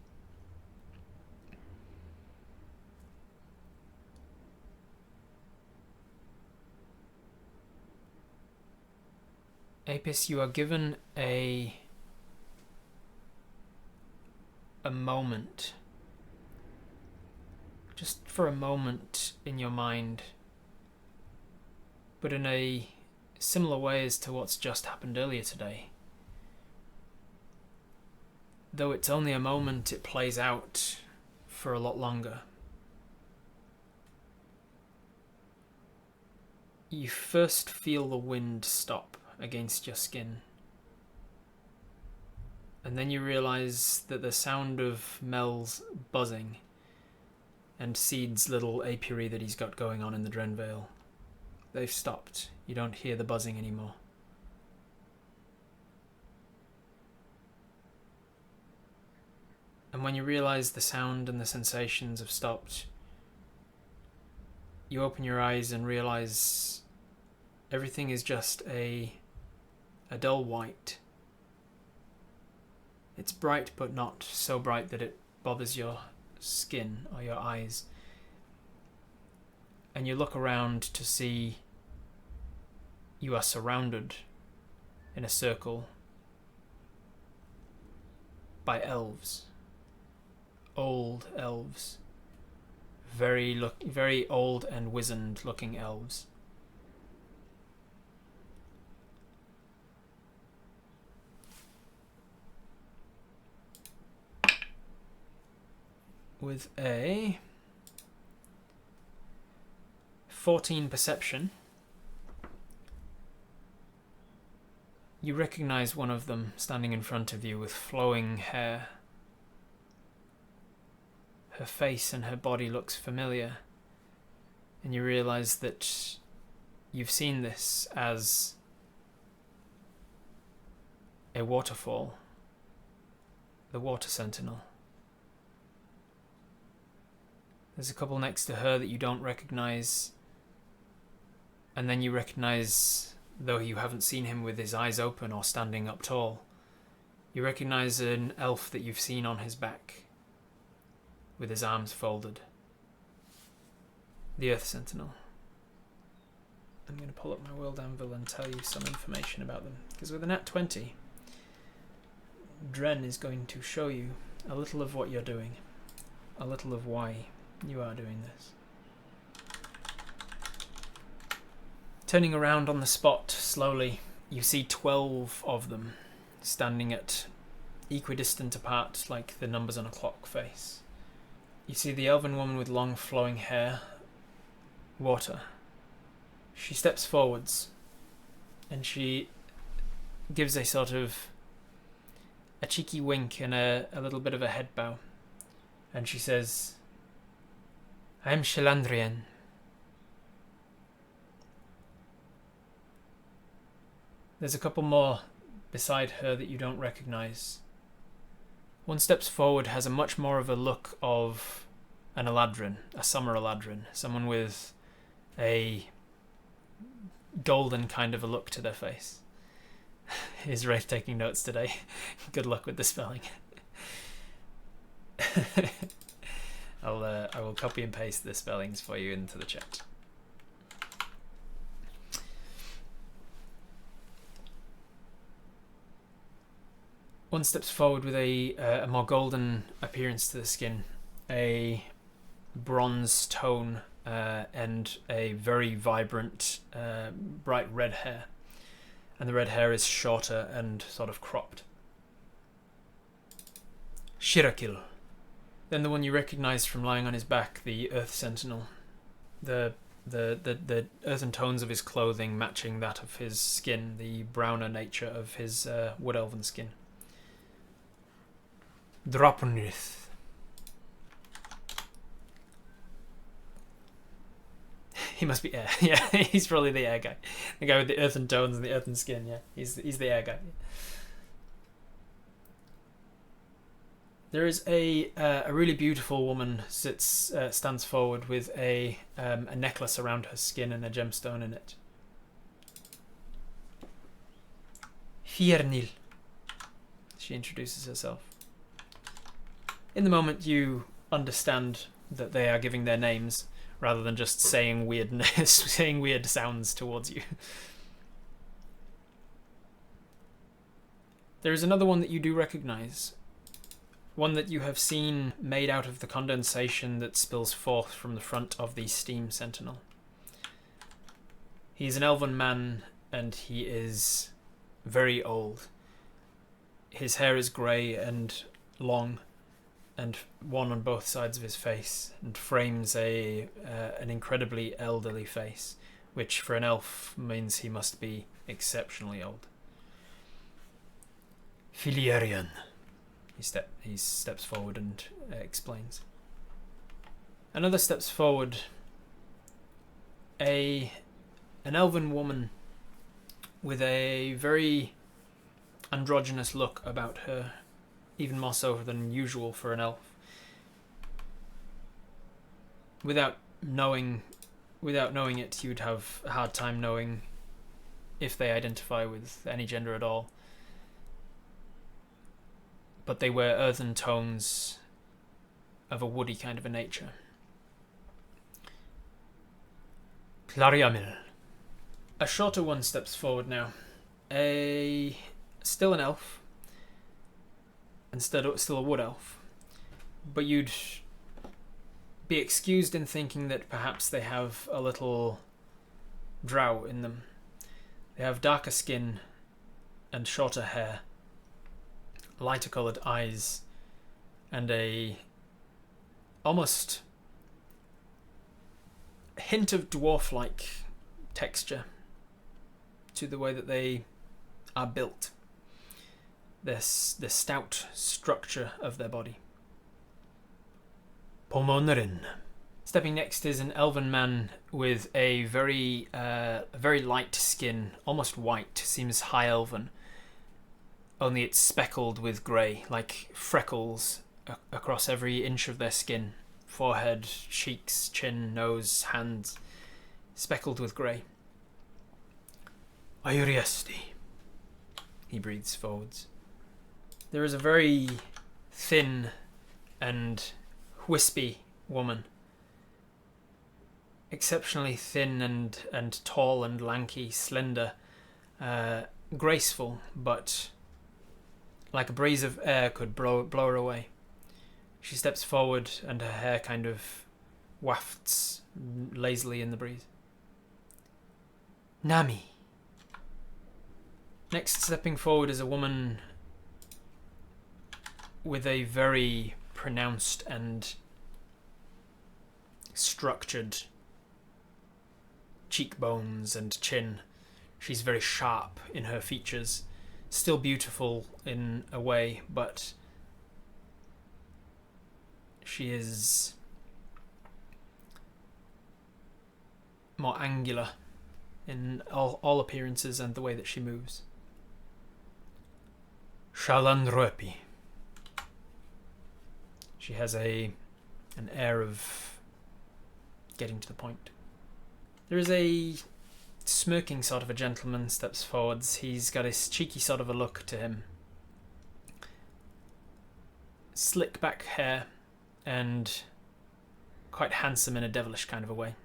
Apis, you are given a moment, just for a moment in your mind, but in a similar way as to what's just happened earlier today. Though it's only a moment, it plays out for a lot longer. You first feel the wind stop against your skin, and then you realise that the sound of Mel's buzzing and Seed's little apiary that he's got going on in the Drenvale. They've stopped. You don't hear the buzzing anymore. And when you realise the sound and the sensations have stopped, you open your eyes and realise everything is just a dull white. It's bright, but not so bright that it bothers your skin or your eyes. And you look around to see you are surrounded in a circle by elves. Old elves. Very old and wizened looking elves. With a 14 perception, you recognize one of them standing in front of you with flowing hair. Her face and her body looks familiar, and you realize that you've seen this as a waterfall, the Water Sentinel. There's a couple next to her that you don't recognize, and then you recognize, though you haven't seen him with his eyes open or standing up tall, you recognize an elf that you've seen on his back, with his arms folded. The Earth Sentinel. I'm going to pull up my World Anvil and tell you some information about them, because with a nat 20, Dren is going to show you a little of what you're doing, a little of why you are doing this. Turning around on the spot slowly, you see 12 of them standing at equidistant apart like the numbers on a clock face. You see the elven woman with long flowing hair, Water. She steps forwards and she gives a sort of a cheeky wink and a little bit of a head bow, and she says, "I am Shelandrian." There's a couple more beside her that you don't recognize. One steps forward, has a much more of a look of an Eladrin, a summer Eladrin, someone with a golden kind of a look to their face. Is Wraith taking notes today? Good luck with the spelling. I will copy and paste the spellings for you into the chat. One steps forward with a more golden appearance to the skin, a bronze tone, and a very vibrant, bright red hair. And the red hair is shorter and sort of cropped. Shirakil. Then the one you recognize from lying on his back, the Earth Sentinel. The earthen tones of his clothing matching that of his skin, the browner nature of his wood elven skin. Drapunrith. He must be air. Yeah, he's probably the air guy. The guy with the earthen tones and the earthen skin, yeah. He's the air guy. There is a really beautiful woman stands forward with a necklace around her skin and a gemstone in it. Fiernil. She introduces herself. In the moment you understand that they are giving their names, rather than just saying weird sounds towards you. There is another one that you do recognize. One that you have seen made out of the condensation that spills forth from the front of the Steam Sentinel. He is an elven man, and he is very old. His hair is grey and long, and one on both sides of his face, and frames an incredibly elderly face, which for an elf means he must be exceptionally old. Filiarian. He steps forward and explains. Another steps forward. An elven woman with a very androgynous look about her, even more so than usual for an elf. Without knowing it, you'd have a hard time knowing if they identify with any gender at all. But they wear earthen tones of a woody kind of a nature. Clariamil. A shorter one steps forward now. Still an elf, and still a wood elf, but you'd be excused in thinking that perhaps they have a little drow in them. They have darker skin and shorter hair, lighter coloured eyes, and a almost hint of dwarf-like texture to the way that they are built. The stout structure of their body. Pomonerin. Stepping next is an elven man with a very light skin, almost white, seems high elven. Only it's speckled with grey, like freckles across every inch of their skin. Forehead, cheeks, chin, nose, hands, speckled with grey. Ayuriesti. He breathes forwards. There is a very thin and wispy woman. Exceptionally thin and tall and lanky, slender, graceful, but like a breeze of air could blow her away. She steps forward and her hair kind of wafts lazily in the breeze. Nami. Next stepping forward is a woman with a very pronounced and structured cheekbones and chin. She's very sharp in her features, still beautiful in a way, but she is more angular in all appearances and the way that she moves. Shalandrepi. She has an air of getting to the point. There is a smirking sort of a gentleman steps forwards. He's got a cheeky sort of a look to him. Slick back hair and quite handsome in a devilish kind of a way.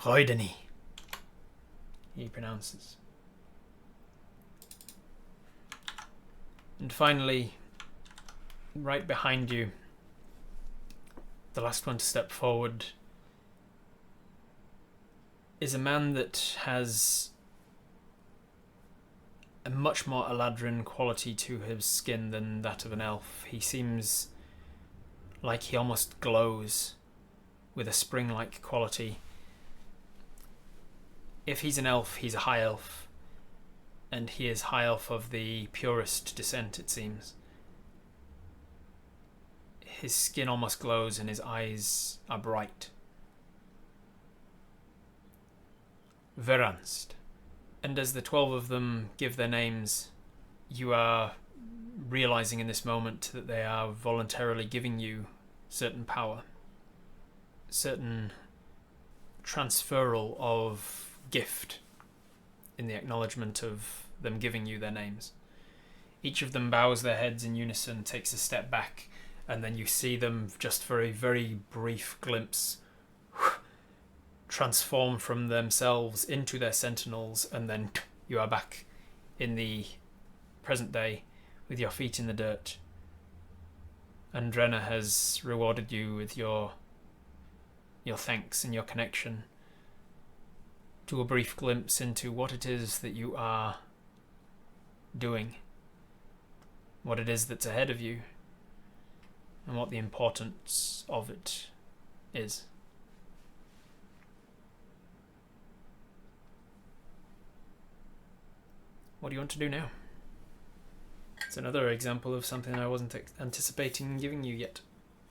Roideni. He pronounces. And finally, right behind you, the last one to step forward is a man that has a much more Eladrin quality to his skin than that of an elf. He seems like he almost glows with a spring-like quality. If he's an elf, he's a high elf, and he is high elf of the purest descent, it seems. His skin almost glows and his eyes are bright. Veranst. And as the 12 of them give their names, you are realizing in this moment that they are voluntarily giving you certain power, certain transferal of gift in the acknowledgement of them giving you their names. Each of them bows their heads in unison, takes a step back, and then you see them just for a very brief glimpse transform from themselves into their sentinels, and then you are back in the present day with your feet in the dirt. And Drenna has rewarded you with your thanks and your connection to a brief glimpse into what it is that you are doing, what it is that's ahead of you, and what the importance of it is. What do you want to do now? It's another example of something I wasn't anticipating giving you yet,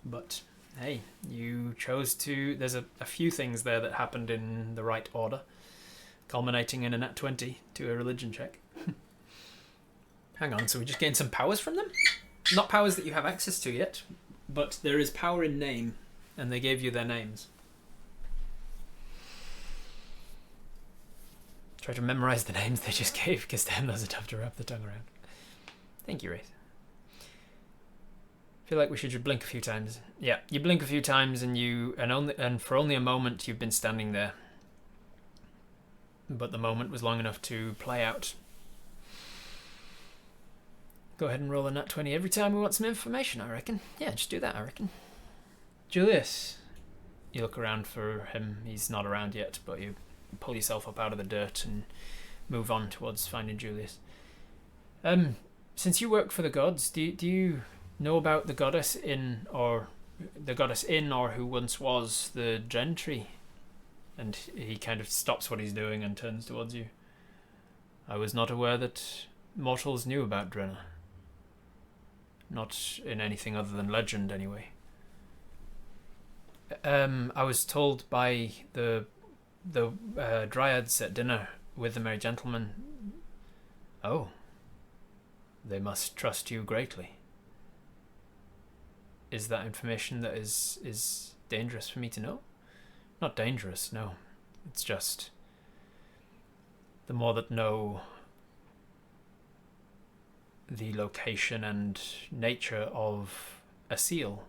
but Hey, you chose to... There's a few things there that happened in the right order, culminating in a nat 20 to a religion check. Hang on, so we just gained some powers from them? Not powers that you have access to yet, but there is power in name, and they gave you their names. Try to memorize the names they just gave, because damn, those are tough to wrap the tongue around. Thank you, Wraith. Feel like we should just blink a few times. Yeah, you blink a few times, and for only a moment you've been standing there. But the moment was long enough to play out. Go ahead and roll a nat 20 every time we want some information, I reckon. Yeah, just do that, I reckon. Julius. You look around for him. He's not around yet, but you pull yourself up out of the dirt and move on towards finding Julius. Since you work for the gods, do you know about the goddess in, or who once was the Gentry? And he kind of stops what he's doing and turns towards you. I was not aware that mortals knew about Drenna. Not in anything other than legend, anyway. I was told by the dryads at dinner with the merry gentleman. Oh. They must trust you greatly. Is that information that is dangerous for me to know? Not dangerous, no. It's just the more that know the location and nature of a seal,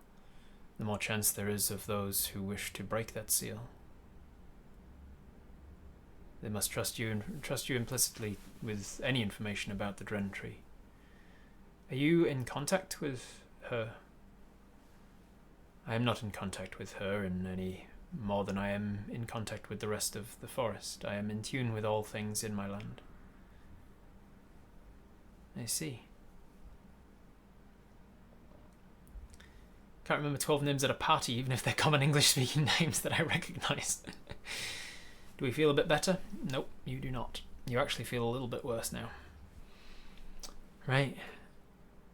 the more chance there is of those who wish to break that seal. They must trust you implicitly with any information about the Dren tree. Are you in contact with her? I am not in contact with her in any more than I am in contact with the rest of the forest. I am in tune with all things in my land. I see. Can't remember 12 names at a party, even if they're common English-speaking names that I recognise. Do we feel a bit better? Nope, you do not. You actually feel a little bit worse now. Right.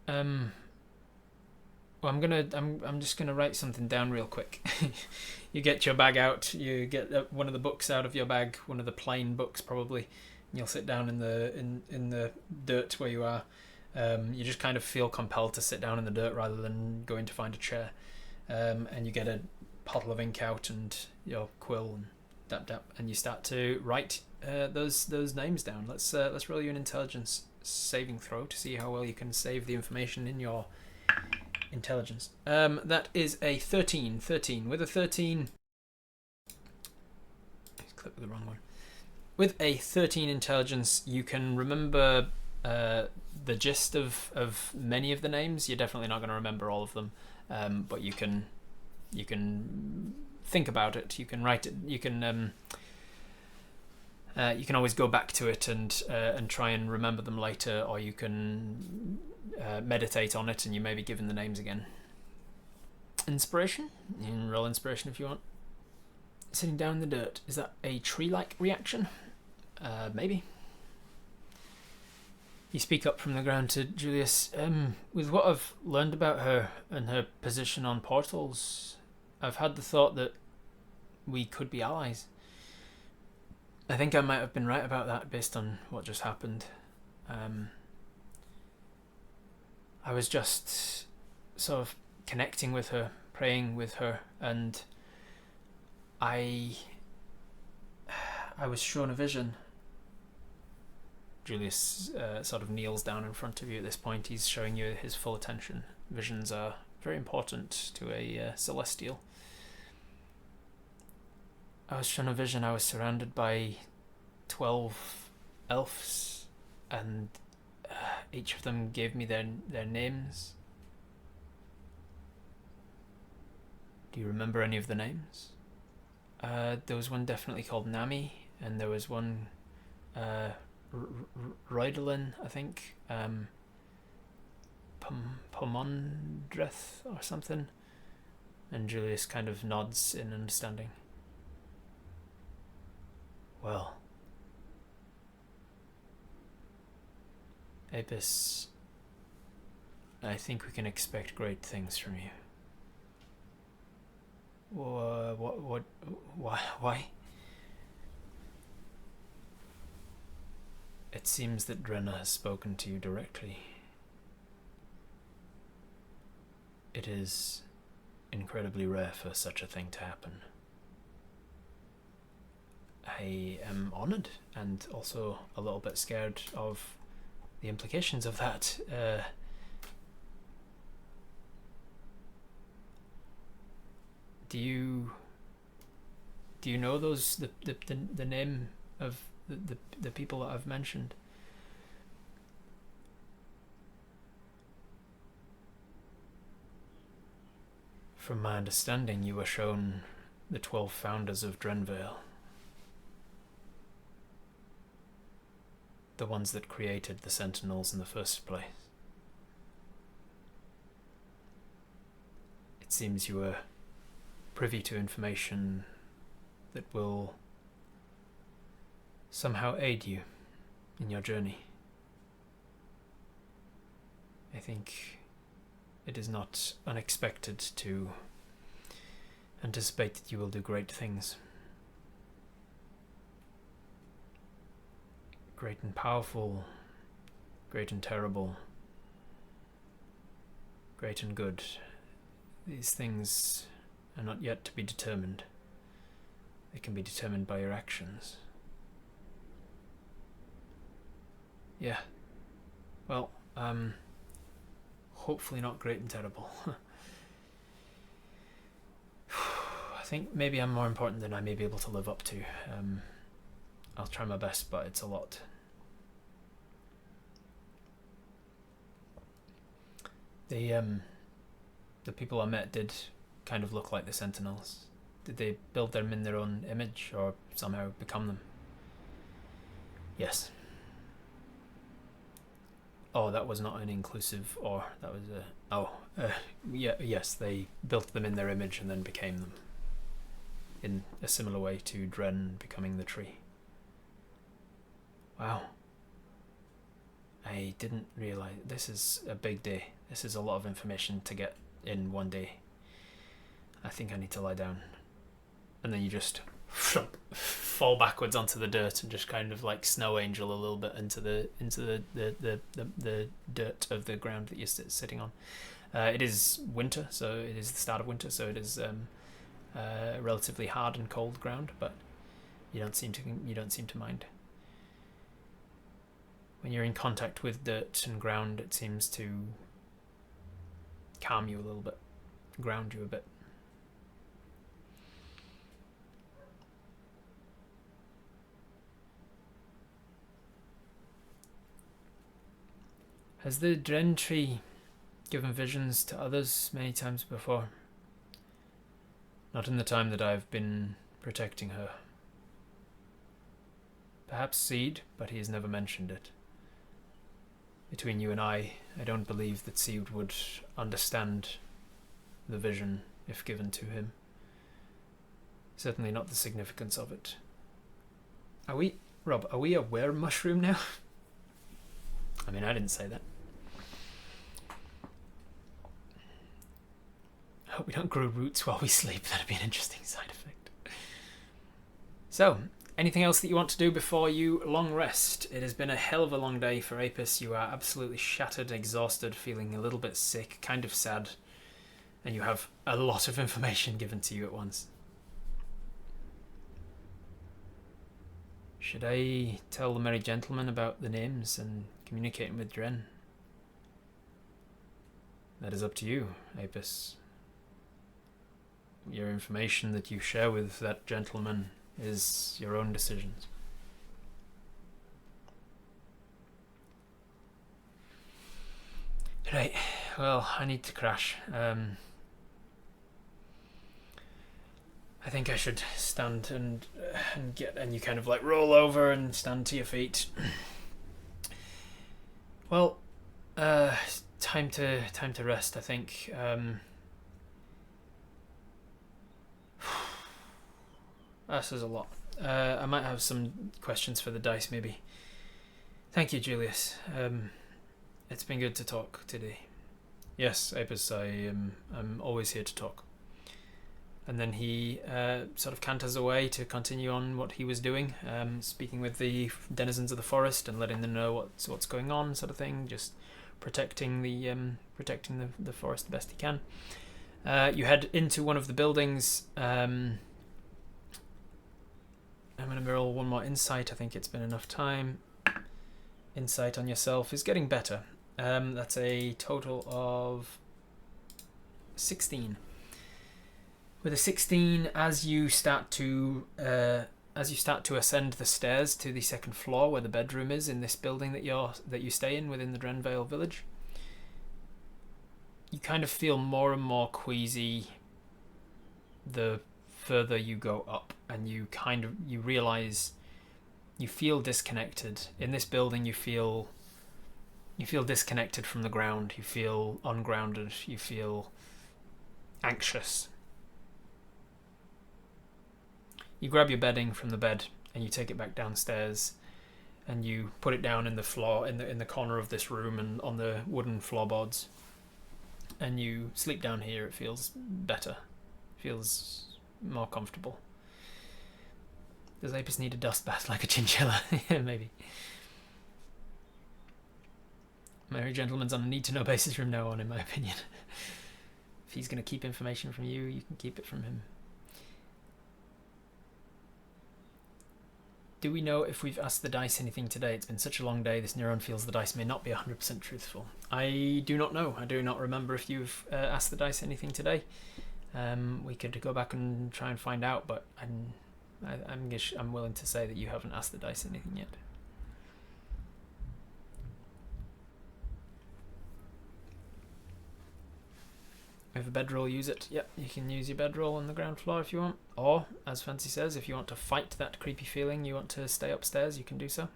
Well, I'm just gonna write something down real quick. You get your bag out. You get one of the books out of your bag, one of the plain books probably. And you'll sit down in the dirt where you are. You just kind of feel compelled to sit down in the dirt rather than going to find a chair. And you get a pottle of ink out and your quill and dap, and you start to write those names down. Let's roll you an intelligence saving throw to see how well you can save the information in your intelligence. That is a 13. With a 13... Click the wrong one. With a 13 intelligence, you can remember the gist of many of the names. You're definitely not going to remember all of them, but you can think about it. You can write it. You can always go back to it and try and remember them later, or you can meditate on it and you may be given the names again. Inspiration? You can roll inspiration if you want. Sitting down in the dirt. Is that a tree-like reaction? Maybe. You speak up from the ground to Julius. With what I've learned about her and her position on portals, I've had the thought that we could be allies. I think I might have been right about that based on what just happened. I was just sort of connecting with her, praying with her, and I was shown a vision. Julius sort of kneels down in front of you at this point. He's showing you his full attention. Visions are very important to a celestial. I was shown a vision. I was surrounded by 12 elves, and each of them gave me their names. Do you remember any of the names? There was one definitely called Nami, and there was one Roidolin, I think, Pomondreth or something. And Julius kind of nods in understanding. Well, Apis, I think we can expect great things from you. What? Why? It seems that Drenna has spoken to you directly. It is incredibly rare for such a thing to happen. I am honoured and also a little bit scared of the implications of that. Do you know the name of the people that I've mentioned? From my understanding, you were shown the 12 founders of Drenvale. The ones that created the Sentinels in the first place. It seems you were privy to information that will somehow aid you in your journey. I think it is not unexpected to anticipate that you will do great things. Great and powerful, great and terrible, great and good. These things are not yet to be determined. They can be determined by your actions. Yeah. Well, hopefully not great and terrible. I think maybe I'm more important than I may be able to live up to. I'll try my best, but it's a lot. The people I met did kind of look like the Sentinels. Did they build them in their own image or somehow become them? Yes. Oh, that was not an inclusive or, that was a... yes, they built them in their image and then became them. In a similar way to Dren becoming the tree. Wow. I didn't realise, this is a big day. This is a lot of information to get in one day. I think I need to lie down. And then you just fall backwards onto the dirt and just kind of like snow angel a little bit into the dirt of the ground that you're sitting on. It is winter, so it is the start of winter, so it is relatively hard and cold ground, but you don't seem to mind. When you're in contact with dirt and ground, it seems to calm you a little bit, ground you a bit. Has the Dren tree given visions to others many times before? Not in the time that I've been protecting her. Perhaps Seed, but he has never mentioned it. Between you and I don't believe that Seed would understand the vision if given to him. Certainly not the significance of it. Are we a were-mushroom now? I mean, I didn't say that. I hope we don't grow roots while we sleep. That'd be an interesting side effect. So, anything else that you want to do before you long rest? It has been a hell of a long day for Apis. You are absolutely shattered, exhausted, feeling a little bit sick, kind of sad, and you have a lot of information given to you at once. Should I tell the merry gentleman about the names and communicating with Dren? That is up to you, Apis. Your information that you share with that gentleman is your own decisions. Right, well, I need to crash. I think I should stand and you kind of like roll over and stand to your feet. Well, time to rest, I think. This is a lot. I might have some questions for the dice, maybe. Thank you, Julius. It's been good to talk today. Yes, Apis, I'm always here to talk. And then he sort of canters away to continue on what he was doing, speaking with the denizens of the forest and letting them know what's going on, sort of thing. Just protecting the forest the best he can. You head into one of the buildings. I'm going to roll one more insight. I think it's been enough time. Insight on yourself is getting better. That's a total of 16. With a 16, as you start to ascend the stairs to the second floor where the bedroom is in this building that you stay in within the Drenvale village, you kind of feel more and more queasy the further you go up, and you realize you feel disconnected. In this building you feel disconnected from the ground, you feel ungrounded, you feel anxious. You grab your bedding from the bed and you take it back downstairs and you put it down in the floor in the corner of this room and on the wooden floorboards, and you sleep down here. It feels better, feels more comfortable. Does Apis need a dust bath like a chinchilla? Yeah, maybe. Merry gentleman's on a need-to-know basis from now on, in my opinion. If he's going to keep information from you, you can keep it from him. Do we know if we've asked the dice anything today? It's been such a long day, this neuron feels the dice may not be 100% truthful. I do not know. I do not remember if you've asked the dice anything today. We could go back and try and find out, but I'm willing to say that you haven't asked the dice anything yet. We have a bedroll, use it. Yep, you can use your bedroll on the ground floor if you want. Or, as Fancy says, if you want to fight that creepy feeling, you want to stay upstairs, you can do so.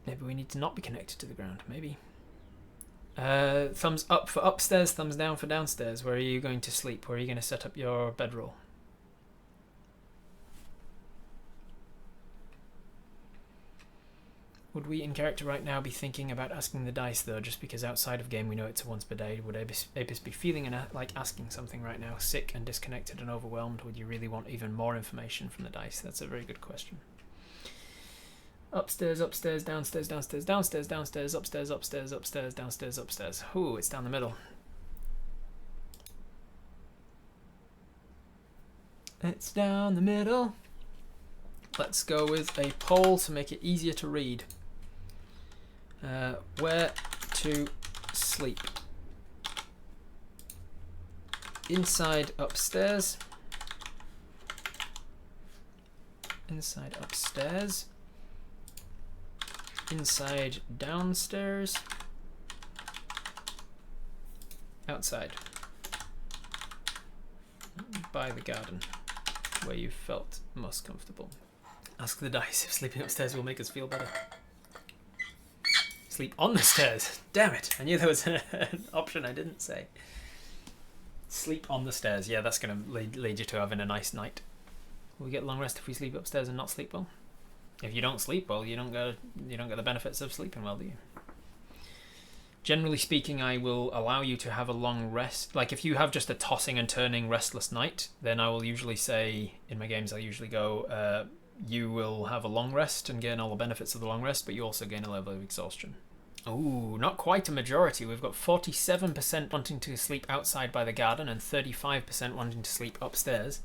Maybe we need to not be connected to the ground, maybe. Thumbs up for upstairs, thumbs down for downstairs. Where are you going to sleep? Where are you going to set up your bedroll? Would we in character right now be thinking about asking the dice though, just because outside of game we know it's a once per day? Would Apis be feeling like asking something right now, sick and disconnected and overwhelmed? Would you really want even more information from the dice? That's a very good question. Upstairs, upstairs, downstairs, downstairs, downstairs, downstairs, upstairs, upstairs, upstairs, downstairs, upstairs. Ooh, it's down the middle. It's down the middle. Let's go with a poll to make it easier to read. Where to sleep? Inside upstairs. Inside upstairs. Inside downstairs. Outside. By the garden, where you felt most comfortable. Ask the dice if sleeping upstairs will make us feel better. Sleep on the stairs. Damn it. I knew there was an option I didn't say. Sleep on the stairs. Yeah, that's going to lead you to having a nice night. Will we get long rest if we sleep upstairs and not sleep well? If you don't sleep well, you don't get the benefits of sleeping well, do you? Generally speaking, I will allow you to have a long rest. Like if you have just a tossing and turning restless night, then I will usually say, in my games I'll usually go, you will have a long rest and gain all the benefits of the long rest, but you also gain a level of exhaustion. Ooh, not quite a majority. We've got 47% wanting to sleep outside by the garden and 35% wanting to sleep upstairs,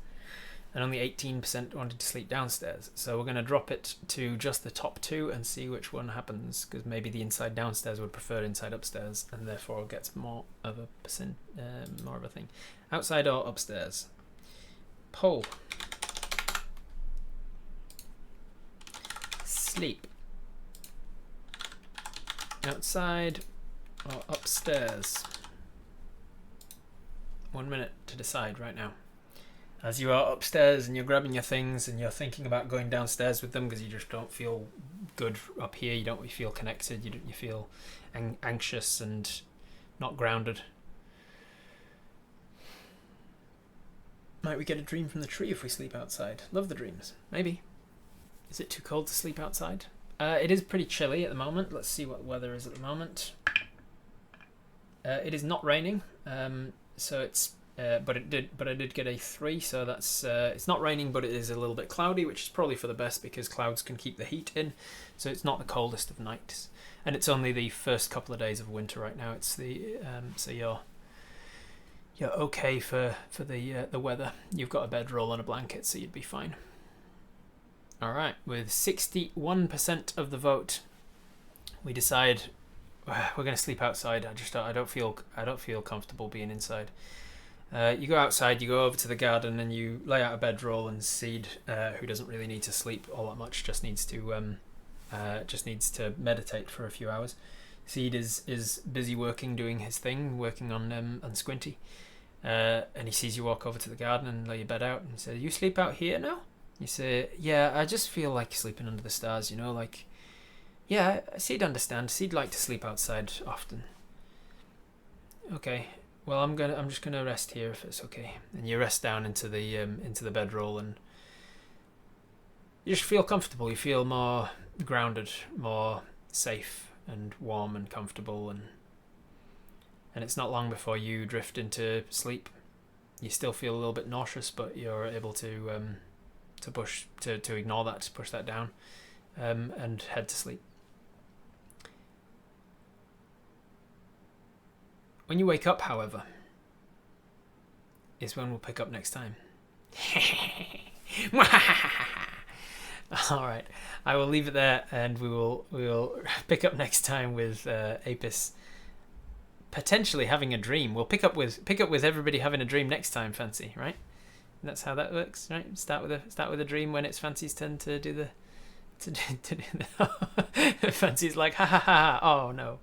and only 18% wanting to sleep downstairs. So we're going to drop it to just the top two and see which one happens, because maybe the inside downstairs would prefer inside upstairs and therefore gets more of a thing. Outside or upstairs? Poll. Sleep. Outside or upstairs? 1 minute to decide right now. As you are upstairs and you're grabbing your things and you're thinking about going downstairs with them because you just don't feel good up here, you don't really feel connected, you feel anxious and not grounded. Might we get a dream from the tree if we sleep outside? Love the dreams. Maybe. Is it too cold to sleep outside? It is pretty chilly at the moment. Let's see what weather is at the moment. It is not raining. So it's but I did get a 3, so that's it's not raining, but it is a little bit cloudy, which is probably for the best because clouds can keep the heat in, so it's not the coldest of nights, and it's only the first couple of days of winter right now. It's the so you're okay for the weather. You've got a bedroll and a blanket, so you'd be fine. All right, with 61% of the vote, we decide we're going to sleep outside. I don't feel comfortable being inside. You go outside, you go over to the garden, and you lay out a bedroll. And Seed, who doesn't really need to sleep all that much, just needs to meditate for a few hours. Seed is busy working, doing his thing, working on Squinty, and he sees you walk over to the garden and lay your bed out, and says, "You sleep out here now?" You say, "Yeah, I just feel like sleeping under the stars, like." Yeah, Seed understands. Seed like to sleep outside often. Okay. Well, I'm just gonna rest here if it's okay. And you rest down into the bedroll, and you just feel comfortable. You feel more grounded, more safe and warm and comfortable, and it's not long before you drift into sleep. You still feel a little bit nauseous, but you're able to ignore that, to push that down, and head to sleep. When you wake up, however, is when we'll pick up next time. All right, I will leave it there, and we will pick up next time with Apis potentially having a dream. We'll pick up with everybody having a dream next time, Fancy, right? That's how that works, right? Start with a dream when it's Fancy's turn to do the Fancy's like ha ha ha. Oh no.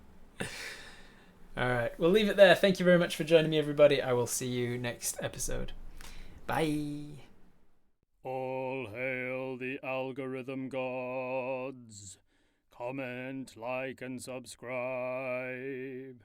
All right, we'll leave it there. Thank you very much for joining me, everybody. I will see you next episode. Bye. All hail the algorithm gods. Comment, like, and subscribe.